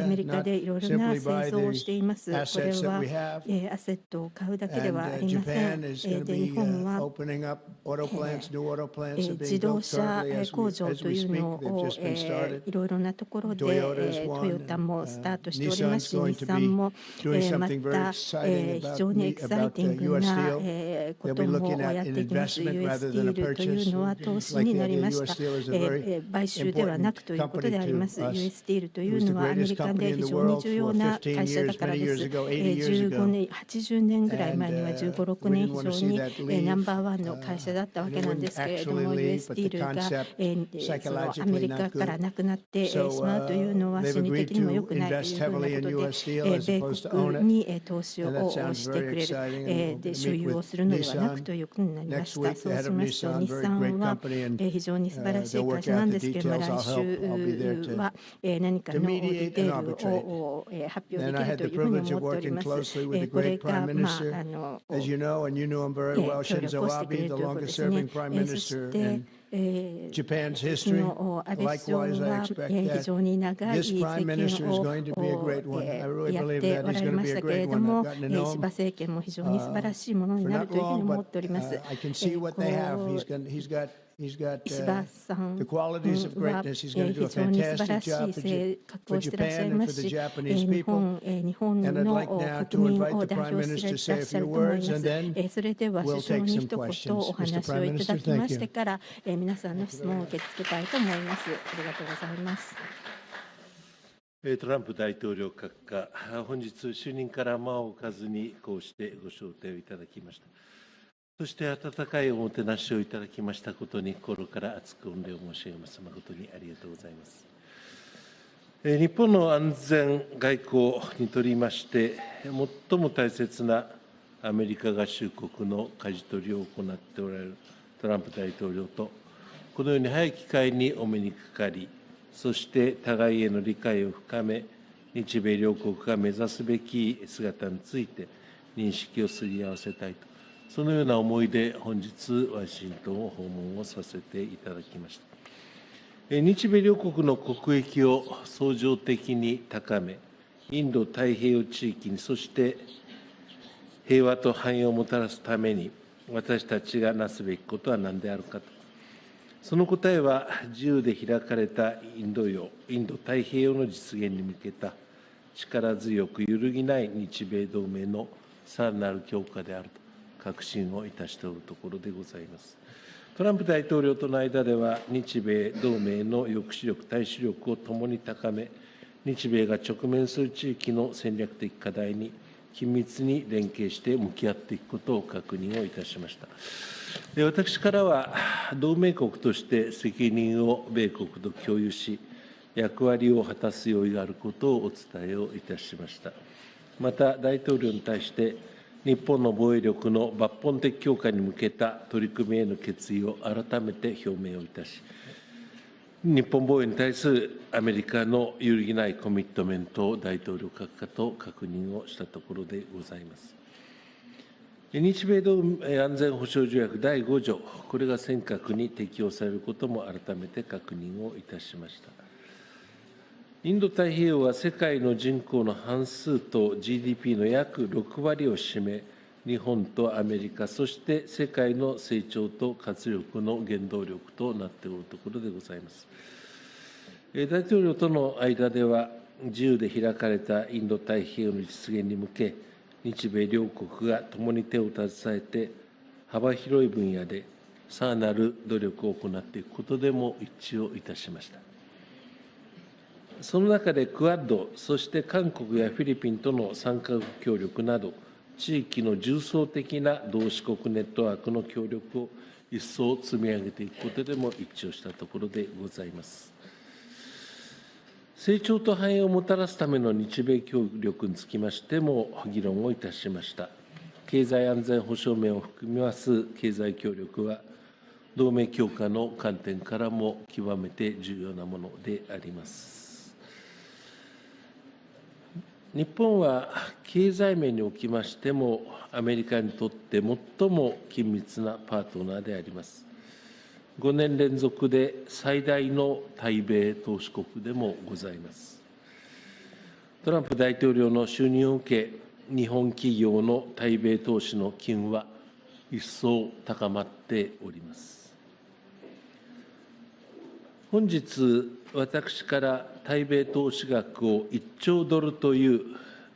Speaker 21: メリカでいろいろな製造をしています。これはアセットを買うだけではありません。で、日本は自動車工場というのをいろいろなところでトヨタもスタートしておりますし、日産もまた非常にエキサイティングなこともやってきます。US スティールというのは投資になりました。買収ではなくということであります。US スティールというのはアメリカで非常に重要な会社だからです。15年、80年ぐらい前には15、6年非常にナンバーワンの会社だったわけなんですけれども、US スティールがアメリカからなくなってしまうというのは心理的にも良くないというふうなことで、米国に投資をしてくれる、で所有をするのではなくということになりました。そうしますと、日産は非常に素晴らしい会社なんですけれども、来週は何かのディテールを発表できるというふうに思っております。これが、協力をしてくれるということですね。そしての安倍首相は非常に長い政権をやっておられましたけれども、石破政権も非常に素晴らしいものになるというふうに思っております。石破さんは非常に素晴らしい性格をしていらっしゃいますし、日本の国民を代表していらっしゃると思います。それでは首相に一言お話をいただきましてから、皆さんの質問を受け付けたいと思います。ありがとうございます。
Speaker 2: トランプ大統領閣下、本日就任から間を置かずにこうしてご招待をいただきました。そして温かいおもてなしをいただきましたことに心から厚く御礼を申し上げます。誠にありがとうございます。日本の安全外交にとりまして、最も大切なアメリカ合衆国の舵取りを行っておられるトランプ大統領と、このように早い機会にお目にかかり、そして互いへの理解を深め、日米両国が目指すべき姿について認識をすり合わせたいと。そのような思いで本日、ワシントンを訪問をさせていただきました。日米両国の国益を相乗的に高め、インド太平洋地域に、そして平和と繁栄をもたらすために、私たちがなすべきことは何であるかと。その答えは、自由で開かれたインド太平洋の実現に向けた力強く揺るぎない日米同盟のさらなる強化であると確信をいたしておるところでございます。トランプ大統領との間では、日米同盟の抑止力、対処力をともに高め、日米が直面する地域の戦略的課題に緊密に連携して向き合っていくことを確認をいたしました。私からは、同盟国として責任を米国と共有し、役割を果たす用意があることをお伝えをいたしました。また、大統領に対して、日本の防衛力の抜本的強化に向けた取り組みへの決意を改めて表明をいたし、日本防衛に対するアメリカの揺るぎないコミットメントを大統領閣下と確認をしたところでございます。日米同盟安全保障条約第5条、これが尖閣に適用されることも改めて確認をいたしました。インド太平洋は世界の人口の半数と GDP の約6割を占め、日本とアメリカ、そして世界の成長と活力の原動力となっておるところでございます。大統領との間では、自由で開かれたインド太平洋の実現に向け、日米両国が共に手を携えて、幅広い分野でさらなる努力を行っていくことでも一致をいたしました。その中でクアッド、そして韓国やフィリピンとの3カ国協力など、地域の重層的な同志国ネットワークの協力を一層積み上げていくことでも一致をしたところでございます。成長と繁栄をもたらすための日米協力につきましても議論をいたしました。経済安全保障面を含みます経済協力は、同盟強化の観点からも極めて重要なものであります。日本は経済面におきましても、アメリカにとって最も緊密なパートナーであります。5年連続で最大の対米投資国でもございます。トランプ大統領の就任を受け、日本企業の対米投資の機運は一層高まっております。本日、私から対米投資額を1兆ドルという、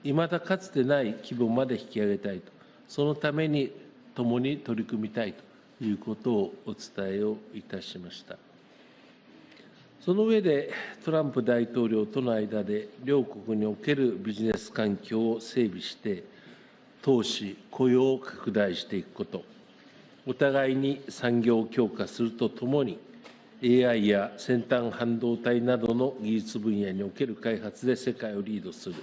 Speaker 2: いまだかつてない規模まで引き上げたいと、そのために共に取り組みたいということをお伝えをいたしました。その上で、トランプ大統領との間で、両国におけるビジネス環境を整備して、投資、雇用を拡大していくこと、お互いに産業を強化するとともに、AI や先端半導体などの技術分野における開発で世界をリードする。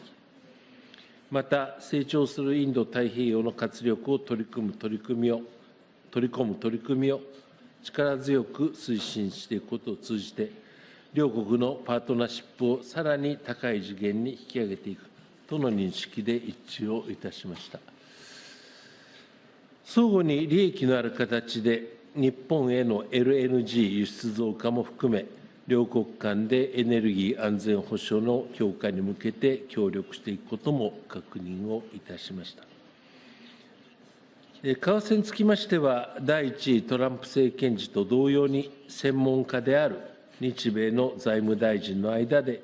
Speaker 2: また、成長するインド太平洋の活力を取り込む取り組みを力強く推進していくことを通じて、両国のパートナーシップをさらに高い次元に引き上げていくとの認識で一致をいたしました。相互に利益のある形で、日本への LNG 輸出増加も含め、両国間でエネルギー安全保障の強化に向けて協力していくことも確認をいたしました。為替につきましては、第1位トランプ政権時と同様に、専門家である日米の財務大臣の間で、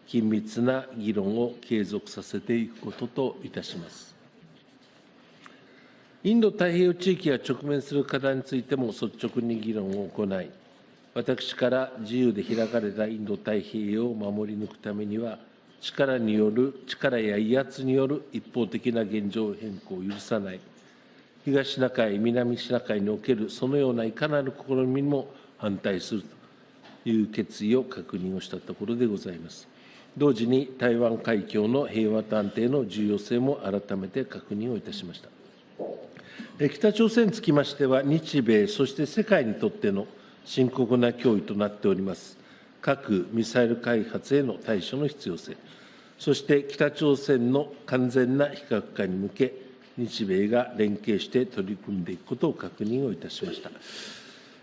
Speaker 2: 緊密な議論を継続させていくことといたします。インド太平洋地域が直面する課題についても率直に議論を行い、私から自由で開かれたインド太平洋を守り抜くためには、力や威圧による一方的な現状変更を許さない、東シナ海、南シナ海におけるそのようないかなる試みにも反対するという決意を確認をしたところでございます。同時に台湾海峡の平和と安定の重要性も改めて確認をいたしました。北朝鮮につきましては、日米、そして世界にとっての深刻な脅威となっております、核・ミサイル開発への対処の必要性、そして北朝鮮の完全な非核化に向け、日米が連携して取り組んでいくことを確認をいたしました。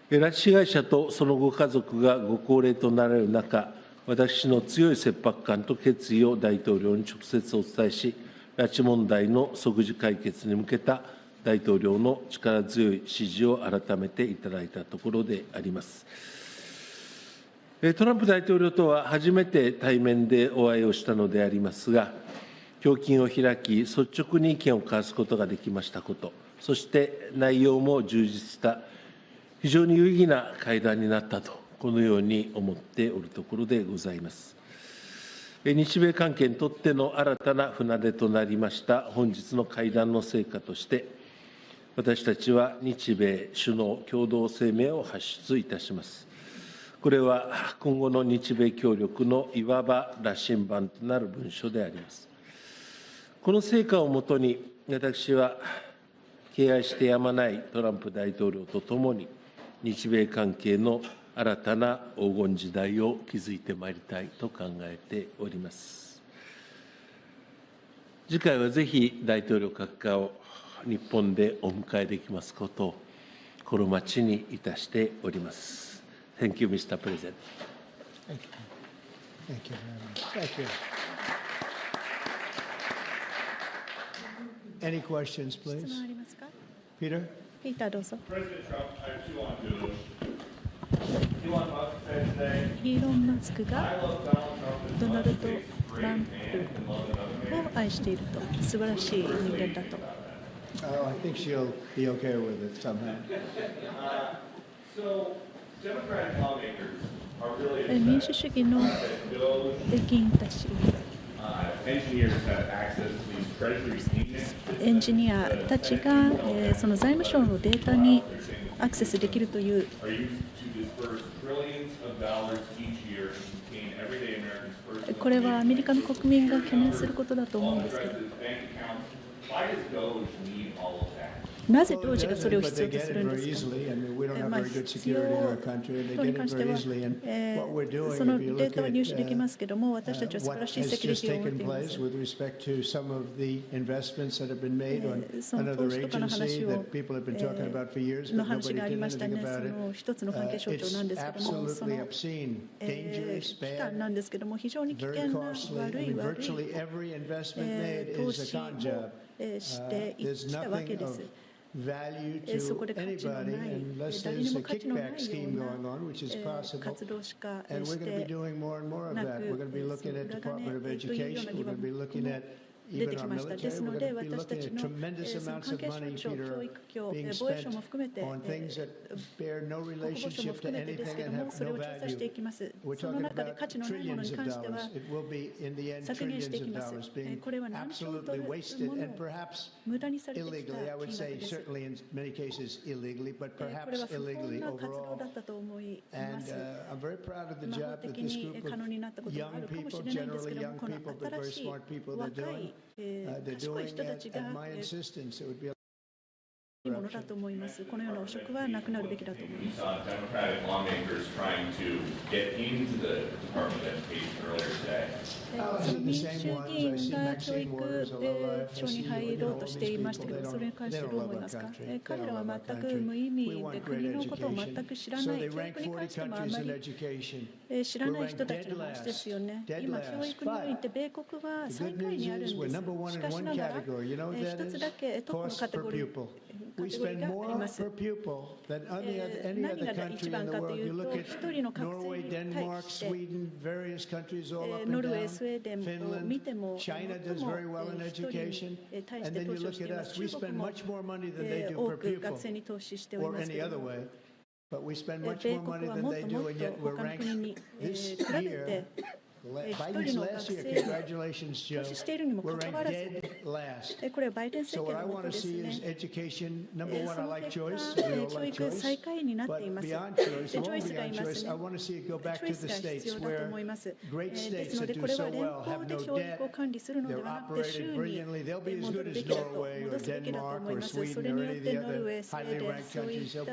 Speaker 2: 拉致被害者とそのご家族がご高齢となられる中、私の強い切迫感と決意を大統領に直接お伝えし、拉致問題の即時解決に向けた大統領の力強い指示を改めていただいたところであります。トランプ大統領とは初めて対面でお会いをしたのでありますが、胸襟を開き、率直に意見を交わすことができましたこと、そして内容も充実した非常に有意義な会談になったと、このように思っておるところでございます。日米関係にとっての新たな船出となりました本日の会談の成果として、私たちは日米首脳共同声明を発出いたします。これは今後の日米協力のいわば羅針盤となる文書であります。この成果をもとに、私は敬愛してやまないトランプ大統領とともに、日米関係の新たな黄金時代を築いてまいりたいと考えております。次回はぜひ大統領閣下を日本でお迎えできますことを心待ちにいたしております。Thank you, Mr. President.
Speaker 4: Thank you. Thank you very much. Thank you. Any questions, please?
Speaker 1: 質問ありますか？
Speaker 4: Peter?
Speaker 1: ピーターどうぞ。
Speaker 18: President Trump, I have two on Doodle. Elon Musk said today,
Speaker 1: イーロン・マスク
Speaker 18: I
Speaker 1: が
Speaker 18: love Donald Trump as
Speaker 1: ドナ
Speaker 18: much
Speaker 1: ル
Speaker 18: as
Speaker 1: ド・
Speaker 18: takes
Speaker 1: トラン
Speaker 18: great man and love another
Speaker 1: プを
Speaker 18: man.
Speaker 1: 愛していると、素晴らしい人間だと。
Speaker 4: Oh, I think she'll be okay with it somehow.
Speaker 18: So, Democratic lawmakers are really
Speaker 1: 民
Speaker 18: upset
Speaker 1: 主主義の
Speaker 18: that those
Speaker 1: 駅員たち、
Speaker 18: engineers have access to these treasury payments.
Speaker 1: エンジニアたちが、その財務省のデータにアクセスできるという、
Speaker 18: Are used to disperse trillions of dollars each year and contain everyday Americans' personal
Speaker 1: これはアメリカの国民が懸念することだと思うんですけど、なぜ同時がそれを必要とするんですか。必要とに関しては、そのデータは入手できますけれども、私たちは素晴らしいセキュリティを持っています。その投資とかの話の話がありましたね。その一つの関係省庁なんですけれども、その機関なんですけれども、非常に危険な悪い投資をしてきたわけです。そこで価値のない、誰にも価値のないような活動しかしてなく、裏金というような疑惑も出てきました。ですので、私たちのその関係省庁、教育庁、防衛省も含めて、国防省も含めてですけれども、それを調査していきます。その中で価値のないものに関しては削減していきます。これは何兆ドルもの無駄にされてきた金額です。これは不法な活動だったと思います。魔法的に可能になったこともあるかもしれないんですけれども、この新しい若い賢い人たちがいいものだと思います。このような汚職はなくなるべきだと思います。その民主議員が教育庁に入ろうとしていましたけど、それに関してどう思いますか。彼らは全く無意味で国のことを全く知らない、教育に関してもあまり知らない人たちの話ですよね。今、教育において米国は最下位にあるんです。しかしながら、一つだけトップのカテゴリーがあります。何が一番かというと、一人の学生に対して、ノルウェー、スウェーデンを見ても、最も一人に対して投資をしています。中国も多く学生に投資しておりますけれども、米国はもっともっと他の国に比べて、一人の学生に投資しているにもかかわらず、これはバイデン政権のことですね。その結果、教育最下位になっています。チョイスがいますね。チョイスが必要だと思います。ですので、これは連邦で教育を管理するのではなくて、州に戻るべきだと、戻すべきだと思います。それによってノルウェー、スウェーデン、そういった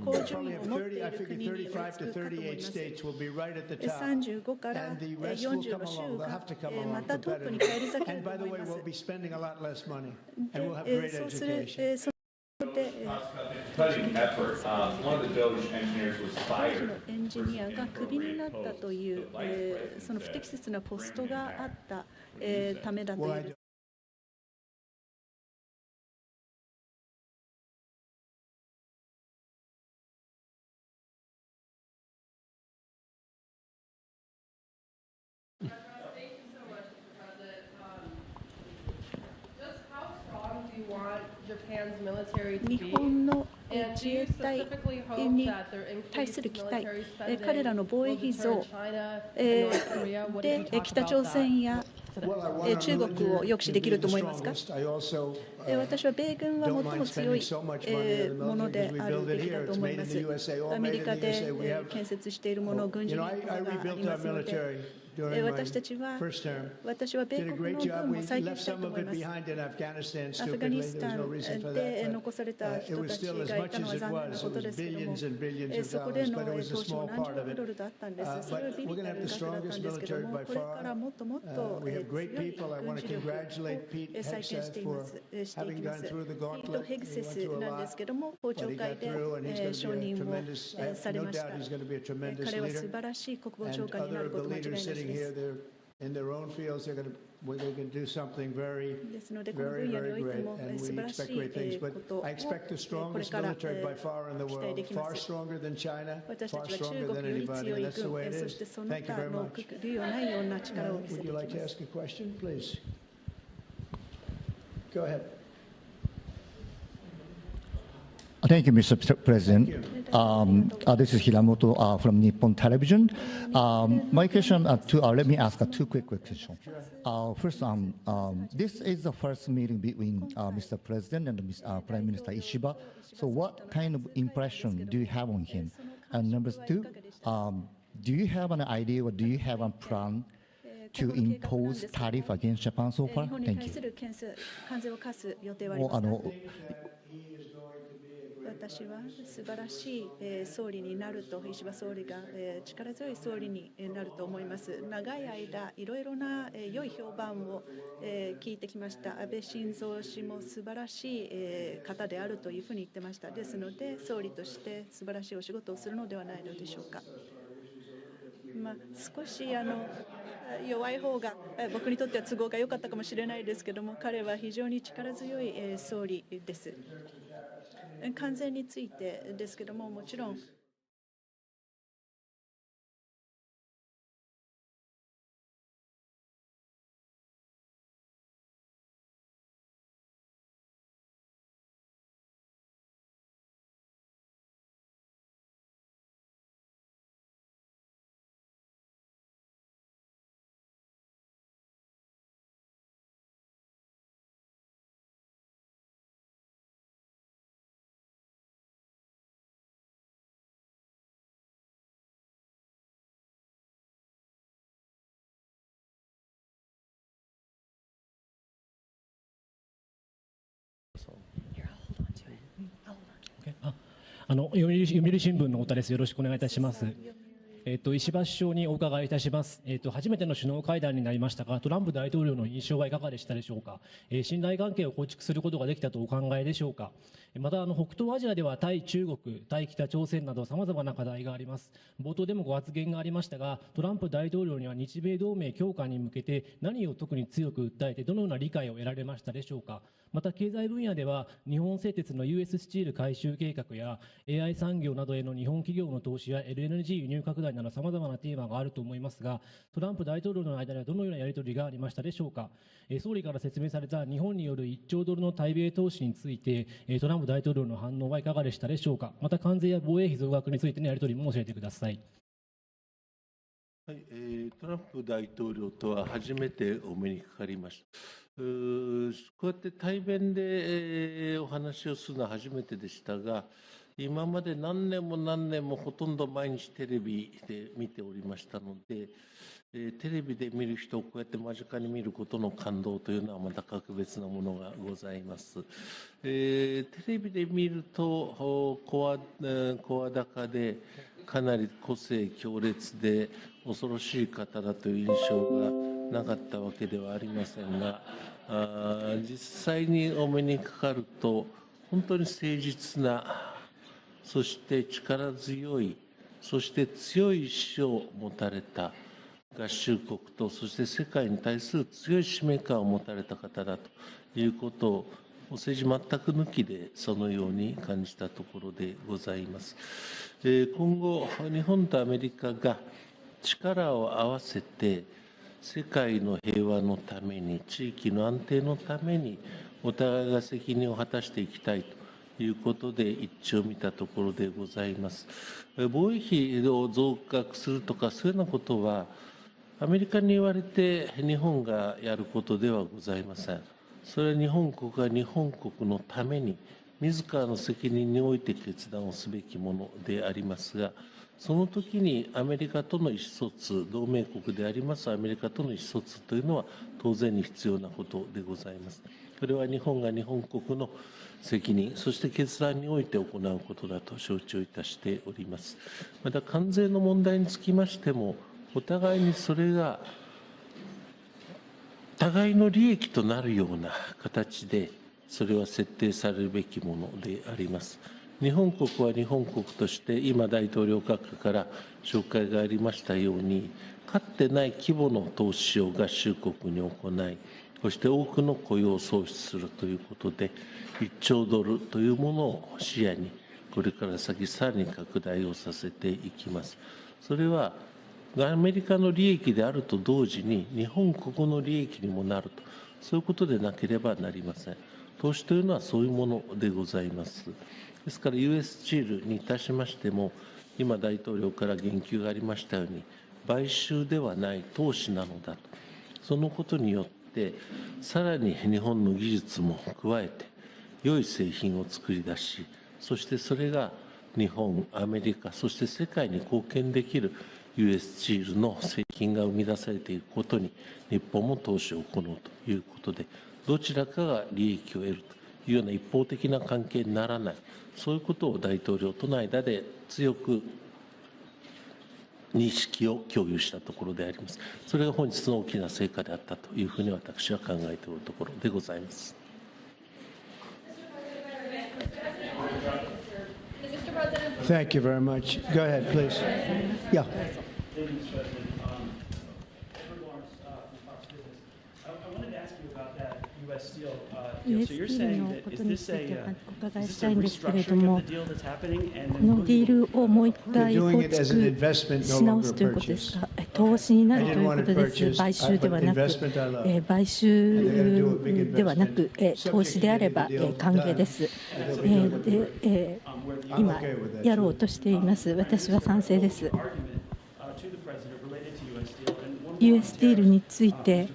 Speaker 1: 高順位を持っている国に追いつくかと思います。35から40の州がまたトップに返り咲けると思います。そうする、当時のエンジニアがクビになったという、その不適切なポストがあったためだという。日本の自衛隊に対する期待、彼らの防衛費増で北朝鮮や中国を抑止できると思いますか。私は米軍は最も強いものであるべきだと思います。アメリカで建設しているもの、軍事力がありますので。私は米国の軍も再建したいと思います。アフガニスタンで残された人たちがいたのは残念なことですけれども、そこでの投資も何十億ドルだったんです。それはビビたる額だったんですけれども、これからもっともっと強い軍事力を再建していきます。ピート・ヘグセスなんですけれども、公聴会で承認をされました。彼は素晴らしい国防長官になること間違いなしです。ですので、この分野においても素晴らしいことをこれから期待できます。私たちは中国より強い軍、そしてその他の類をないような力を見せていきます。
Speaker 19: Thank you, Mr. President. This is Hiramoto from Nippon Television. My question, let me ask two quick questions. First, this is the first meeting between Mr. President and Prime Minister Ishiba. So what kind of impression do you have on him? And number two, do you have an idea or do you have a plan to impose tariff against Japan so far?
Speaker 1: 日本に
Speaker 19: Thank
Speaker 1: 対
Speaker 19: you.
Speaker 1: する関税を課す予定はありますか。私は素晴らしい総理になると、石破総理が力強い総理になると思います。長い間、いろいろな良い評判を聞いてきました。安倍晋三氏も素晴らしい方であるというふうに言ってました。ですので、総理として素晴らしいお仕事をするのではないのでしょうか。少し弱い方が僕にとっては都合が良かったかもしれないですけども、彼は非常に力強い総理です。関税についてですけども、もちろん
Speaker 9: 読売新聞の太田です。よろしくお願いいたします。石破首相にお伺いいたします。初めての首脳会談になりましたが、トランプ大統領の印象はいかがでしたでしょうか。信頼関係を構築することができたとお考えでしょうか。また北東アジアでは対中国、対北朝鮮などさまざまな課題があります。冒頭でもご発言がありましたが、トランプ大統領には日米同盟強化に向けて何を特に強く訴えて、どのような理解を得られましたでしょうか。また経済分野では日本製鉄の US スチール回収計画や AI 産業などへの日本企業の投資や LNG 輸入拡大などさまざまなテーマがあると思いますが、トランプ大統領の間ではどのようなやり取りがありましたでしょうか。総理から説明された日本による1兆ドルの対米投資について、トランプ大統領の反応はいかがでしたでしょうか。また関税や防衛費増額についてのやり取りも教えてください。
Speaker 2: はい、トランプ大統領とは初めてお目にかかりました。こうやって対面でお話をするのは初めてでしたが、今まで何年もほとんど毎日テレビで見ておりましたので、テレビで見る人をこうやって間近に見ることの感動というのはまた格別なものがございます。テレビで見ると声高でかなり個性強烈で恐ろしい方だという印象がなかったわけではありませんが、実際にお目にかかると本当に誠実な、そして力強い、そして強い意志を持たれた合衆国と、そして世界に対する強い使命感を持たれた方だということを、政治全く抜きでそのように感じたところでございます。今後、日本とアメリカが力を合わせて、世界の平和のために、地域の安定のために、お互いが責任を果たしていきたいということで一致を見たところでございます。防衛費を増額するとか、そういうようなことは、アメリカに言われて日本がやることではございません。それは日本国が日本国のために、自らの責任において決断をすべきものでありますが、その時にアメリカとの意思疎通、同盟国でありますアメリカとの意思疎通というのは当然に必要なことでございます。これは日本が日本国の責任、そして決断において行うことだと承知をいたしております。また関税の問題につきましても、お互いにそれが互いの利益となるような形で、それは設定されるべきものであります。日本国は日本国として、今、大統領閣下から紹介がありましたように、かつてない規模の投資を合衆国に行い、そして多くの雇用を創出するということで、1兆ドルというものを視野に、これから先、さらに拡大をさせていきます。それはアメリカの利益であると同時に、日本国の利益にもなると、そういうことでなければなりません。投資というのはそういうものでございます。ですから、US スチールにいたしましても、今、大統領から言及がありましたように、買収ではない投資なのだと、そのことによって、さらに日本の技術も加えて、良い製品を作り出し、そしてそれが日本、アメリカ、そして世界に貢献できる US スチールの製品が生み出されていることに日本も投資を行うということで、どちらかが利益を得るというような一方的な関係にならない、そういうことを大統領との間で強く認識を共有したところであります。それが本日の大きな成果であったというふうに私は考えておるところでございます。
Speaker 4: Thank you very much. Go ahead, please. Yeah.
Speaker 21: US ディールのことについてお伺いしたいんですけれども、このディールをもう一回構築し直すということですか、投資になるということです。買収ではなく、買収ではなく、投資であれば歓迎です。で、今やろうとしています。私は賛成です。US ディールについて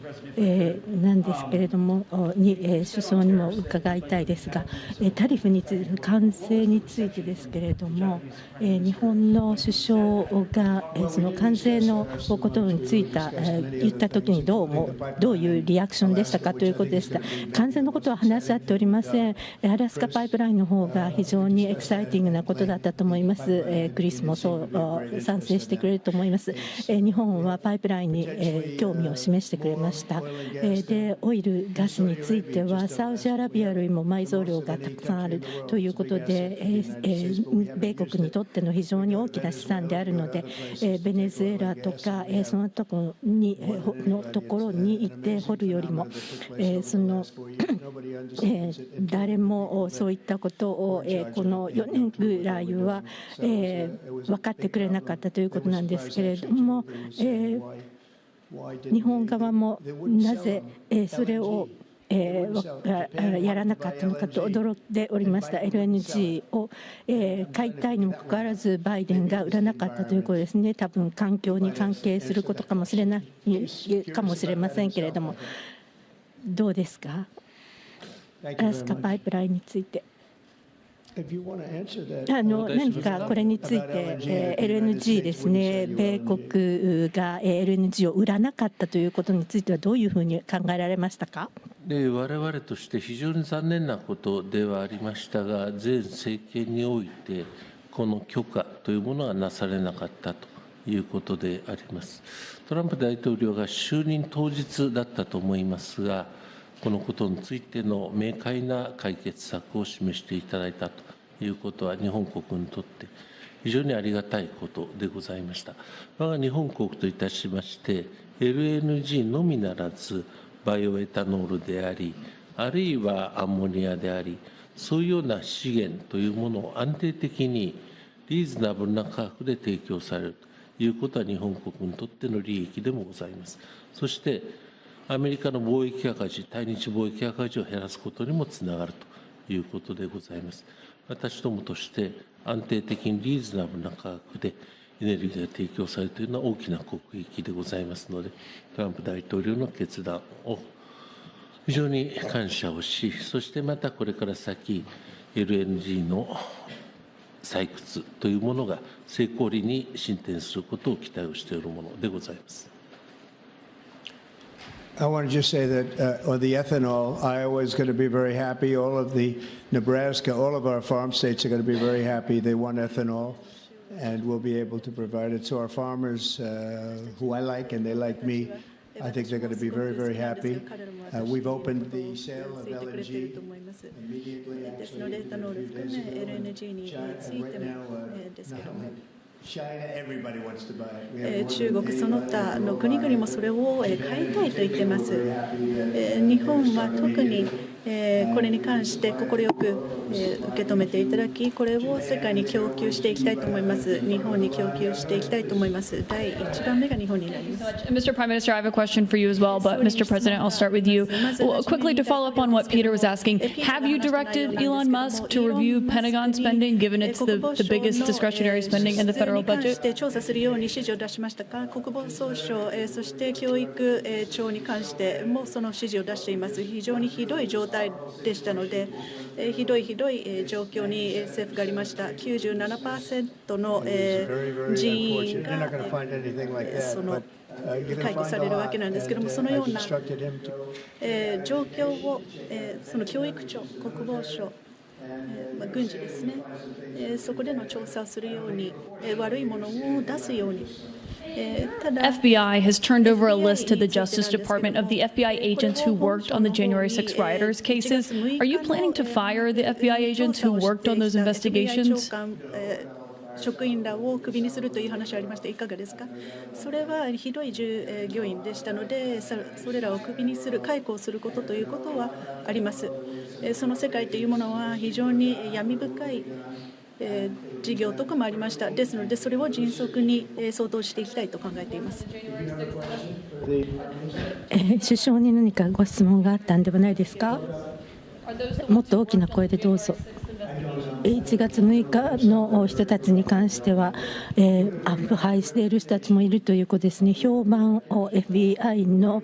Speaker 21: なんですけれども、首相にも伺いたいですが、タリフについて、関税についてですけれども、日本の首相がその関税のことについて言ったときにどういうリアクションでしたかということでした。関税のことは話し合っておりません。アラスカパイプラインの方が非常にエキサイティングなことだったと思います。クリスもそう賛成してくれると思います。日本はパイプラインに興味を示してくれました。で、オイル、ガスについてはサウジアラビアよりも埋蔵量がたくさんあるということで、米国にとっての非常に大きな資産であるので、ベネズエラとかそのところに行って掘るよりも、誰もそういったことをこの4年ぐらいは分かってくれなかったということなんですけれども、日本側もなぜそれをやらなかったのかと驚いておりました。 LNG を買いたいにもかかわらずバイデンが売らなかったということですね。多分環境に関係することかもしれませんけれども、どうですか、アラスカパイプラインについて。何かこれについて LNG ですね、米国が LNG を売らなかったということについてはどういうふうに考えられましたか。
Speaker 2: 我々として非常に残念なことではありましたが、前政権においてこの許可というものがなされなかったということであります。トランプ大統領が就任当日だったと思いますが、このことについての明快な解決策を示していただいたということは、日本国にとって非常にありがたいことでございました。我が日本国といたしまして、LNG のみならず、バイオエタノールであり、あるいはアンモニアであり、そういうような資源というものを安定的にリーズナブルな価格で提供されるということは、日本国にとっての利益でもございます。そしてアメリカの貿易赤字、対日貿易赤字を減らすことにもつながるということでございます。私どもとして安定的にリーズナブルな価格でエネルギーが提供されるというのは大きな国益でございますので、トランプ大統領の決断を非常に感謝をし、そしてまたこれから先 LNG の採掘というものが成功裏に進展することを期待をしているものでございます。
Speaker 4: I want to just say that on the ethanol, Iowa is going to be very happy. All of the Nebraska, all of our farm states are going to be very happy. They want ethanol, and we'll be able to provide it. So our farmers, who I like and they like me, I think they're going to be very, very happy. We've opened the sale of LNG immediately. Actually, China, everybody wants to buy it.
Speaker 1: 中国その他の国々もそれを買いたいと言っています。日本は特にこれに関して快く受け止めていただき、これを世界に供給していきたいと思います。日本に供給していきたいと思います。第1番目が日本になります。
Speaker 3: Mr. Prime Minister, I have a question for you as well, but Mr. President, I'll start with you. Quickly to follow up on what Peter was asking, have you directed Elon Musk to review Pentagon spending, given it's the biggest discretionary spending in the federal budget?
Speaker 1: 調査するように指示を出しましたが、国防総省、そして教育庁に関してもその指示を出しています。非常にひどい状態態でしたので、ひどい状況に政府がありました。97% の人員が解雇されるわけなんですけれども、そのような状況をその教育庁、国防省、軍事ですね、そこでの調査をするように、悪いものを出すように。
Speaker 3: FBI has turned over a list to the Justice Department of the FBI agents who worked on the January 6 rioters cases. Are you planning to fire the FBI agents who worked on those investigations?
Speaker 1: 職員らをクビにするという話がありました。いかがですか？それはひどい従業員でしたので、それらをクビにする、解雇することということはあります。その世界というものは非常に闇深い事業とかもありました。ですので、それを迅速に相当していきたいと考えています。
Speaker 21: 首相に何かご質問があったんではないですか？もっと大きな声でどうぞ。1月6日の人たちに関しては、腐敗している人たちもいるということですね。評判を FBI の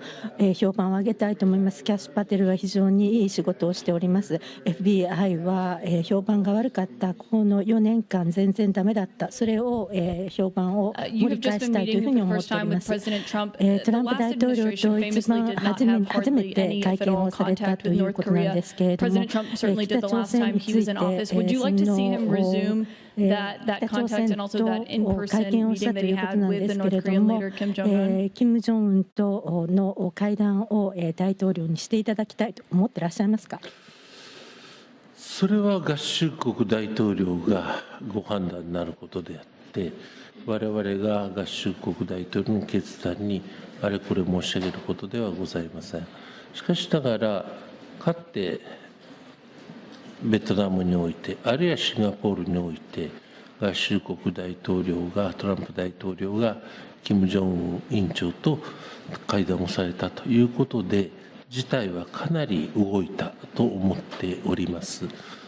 Speaker 21: 評判を上げたいと思います。キャシュ・パテルは非常にいい仕事をしております。FBI は評判が悪かった。この4年間全然ダメだった。それを評判を盛り返したいというふうに思っております。トランプ大統領と一番初めて会見をされたということなんですけれども、北朝鮮について
Speaker 3: Would you like to see him resume that contact and also that in-person meeting that he had with the North Korean leader Kim Jong-un?
Speaker 21: 金正恩との会談を大統領にしていただきたいと思ってらっしゃいますか？
Speaker 2: それは合衆国大統領がご判断になることであって、我々が合衆国大統領の決断にあれこれ申し上げることではございません。しかしながら、かつてベトナムにおいて、あるいはシンガポールにおいて、合衆国大統領が、トランプ大統領が、金正恩委員長と会談をされたということで、事態はかなり動いたと思っております。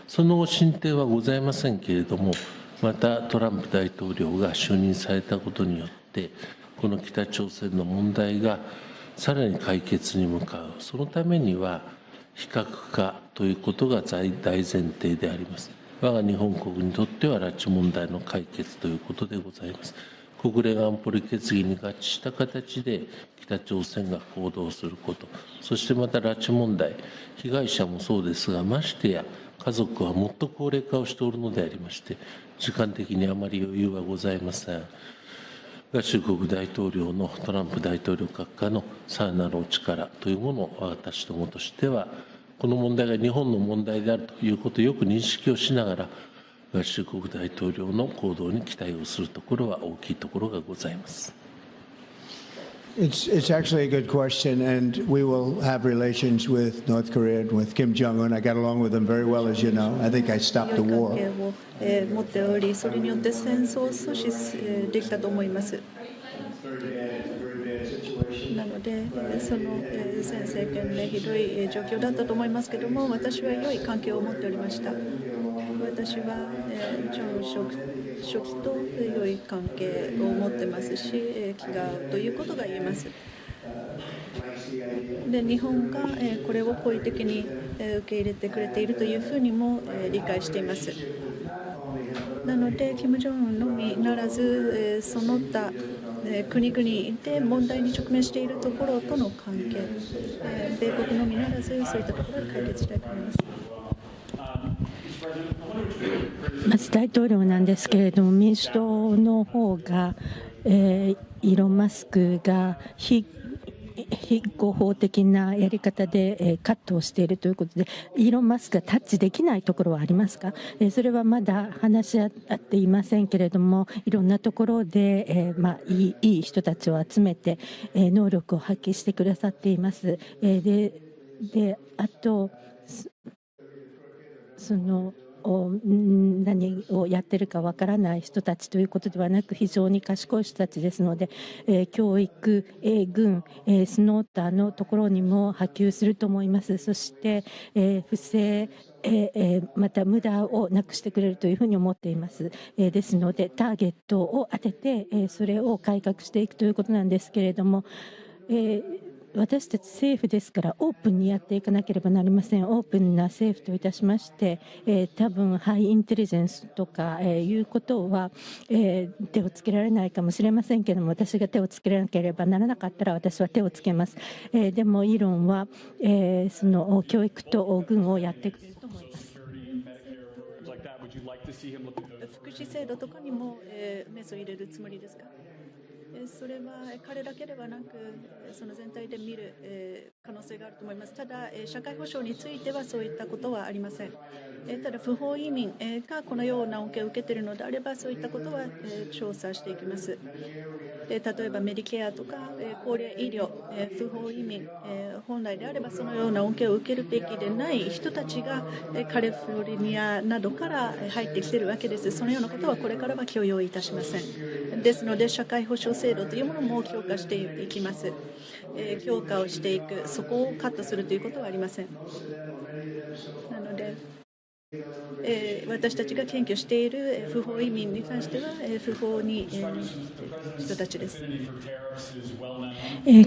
Speaker 2: その後、進展はございませんけれども、またトランプ大統領が就任されたことによって、この北朝鮮の問題がさらに解決に向かう、そのためには、非核化ということが大前提であります。我が日本国にとっては拉致問題の解決ということでございます。国連安保理決議に合致した形で北朝鮮が行動すること、そしてまた拉致問題、被害者もそうですが、ましてや家族はもっと高齢化をしておるのでありまして、時間的にあまり余裕はございません。合衆国大統領のトランプ大統領閣下のさらなるお力というものを私どもとしては、この問題が日本の問題であるということをよく認識をしながら、合衆国大統領の行動に期待をするところは大きいところがございます。
Speaker 4: It's actually a good question, and we will have relations with North Korea and with Kim Jong-un. I got along with him very well, as you know. I think I stopped the war.
Speaker 1: 持っており、それによって戦争を阻止できたと思います。なので、その前政権でひどい状況だったと思いますけれども、私は良い関係を持っておりました。私はジョン書記と良い関係を持ってますし、気が合うということが言えます。で、日本がこれを好意的に受け入れてくれているというふうにも理解しています。なので、金正恩のみならず、その他国々で問題に直面しているところとの関係、米国のみならず、そういったところで解決したいと思います。
Speaker 21: まず大統領なんですけれども、民主党の方が、イーロン・マスクが非合法的なやり方でカットをしているということで、イーロン・マスクがタッチできないところはありますか？それはまだ話し合っていませんけれども、いろんなところで、いい人たちを集めて能力を発揮してくださっています。であとその何をやってるかわからない人たちということではなく、非常に賢い人たちですので、教育、軍、スノーターのところにも波及すると思います。そして、不正、また無駄をなくしてくれるというふうに思っています。ですので、ターゲットを当てて、それを改革していくということなんですけれども、私たち政府ですからオープンにやっていかなければなりません。オープンな政府といたしまして、多分ハイインテリジェンスとか、いうことは、手をつけられないかもしれませんけれども、私が手をつけなければならなかったら私は手をつけます。でもイーロンは、その教育と軍をやっていくと思います。
Speaker 1: 福祉制度とかにも、メスを入れるつもりですか？それは彼だけではなく、その全体で見る可能性があると思います。ただ、社会保障についてはそういったことはありません。ただ、不法移民がこのような恩恵を受けているのであれば、そういったことは調査していきます。例えばメディケアとか高齢医療、不法移民、本来であればそのような恩恵を受けるべきでない人たちがカリフォルニアなどから入ってきているわけです。そのようなことはこれからは許容いたしません。ですので、社会保障制度というものも強化していきます。強化をしていく、そこをカットするということはありません。なので、私たちが検挙している不法移民に関しては不法に人たちです。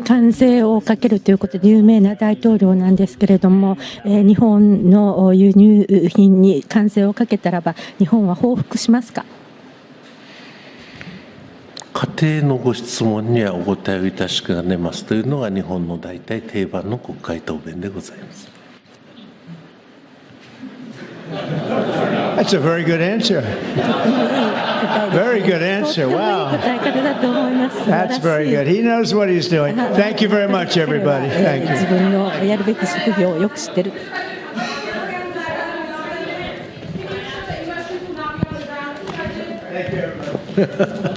Speaker 21: 関税をかけるということで有名な大統領なんですけれども、日本の輸入品に関税をかけたらば日本は報復しますか？
Speaker 2: 家庭のご質問にはお答えをいたしかねますというのが日本の大体定番の国会答弁でございます。
Speaker 4: That's a very good answer. Very good answer. Wow. That's very good. He knows what he's doing. Thank you very much, everybody. Thank you.
Speaker 21: 自分のやるべき職業をよく知ってる。
Speaker 4: Thank you.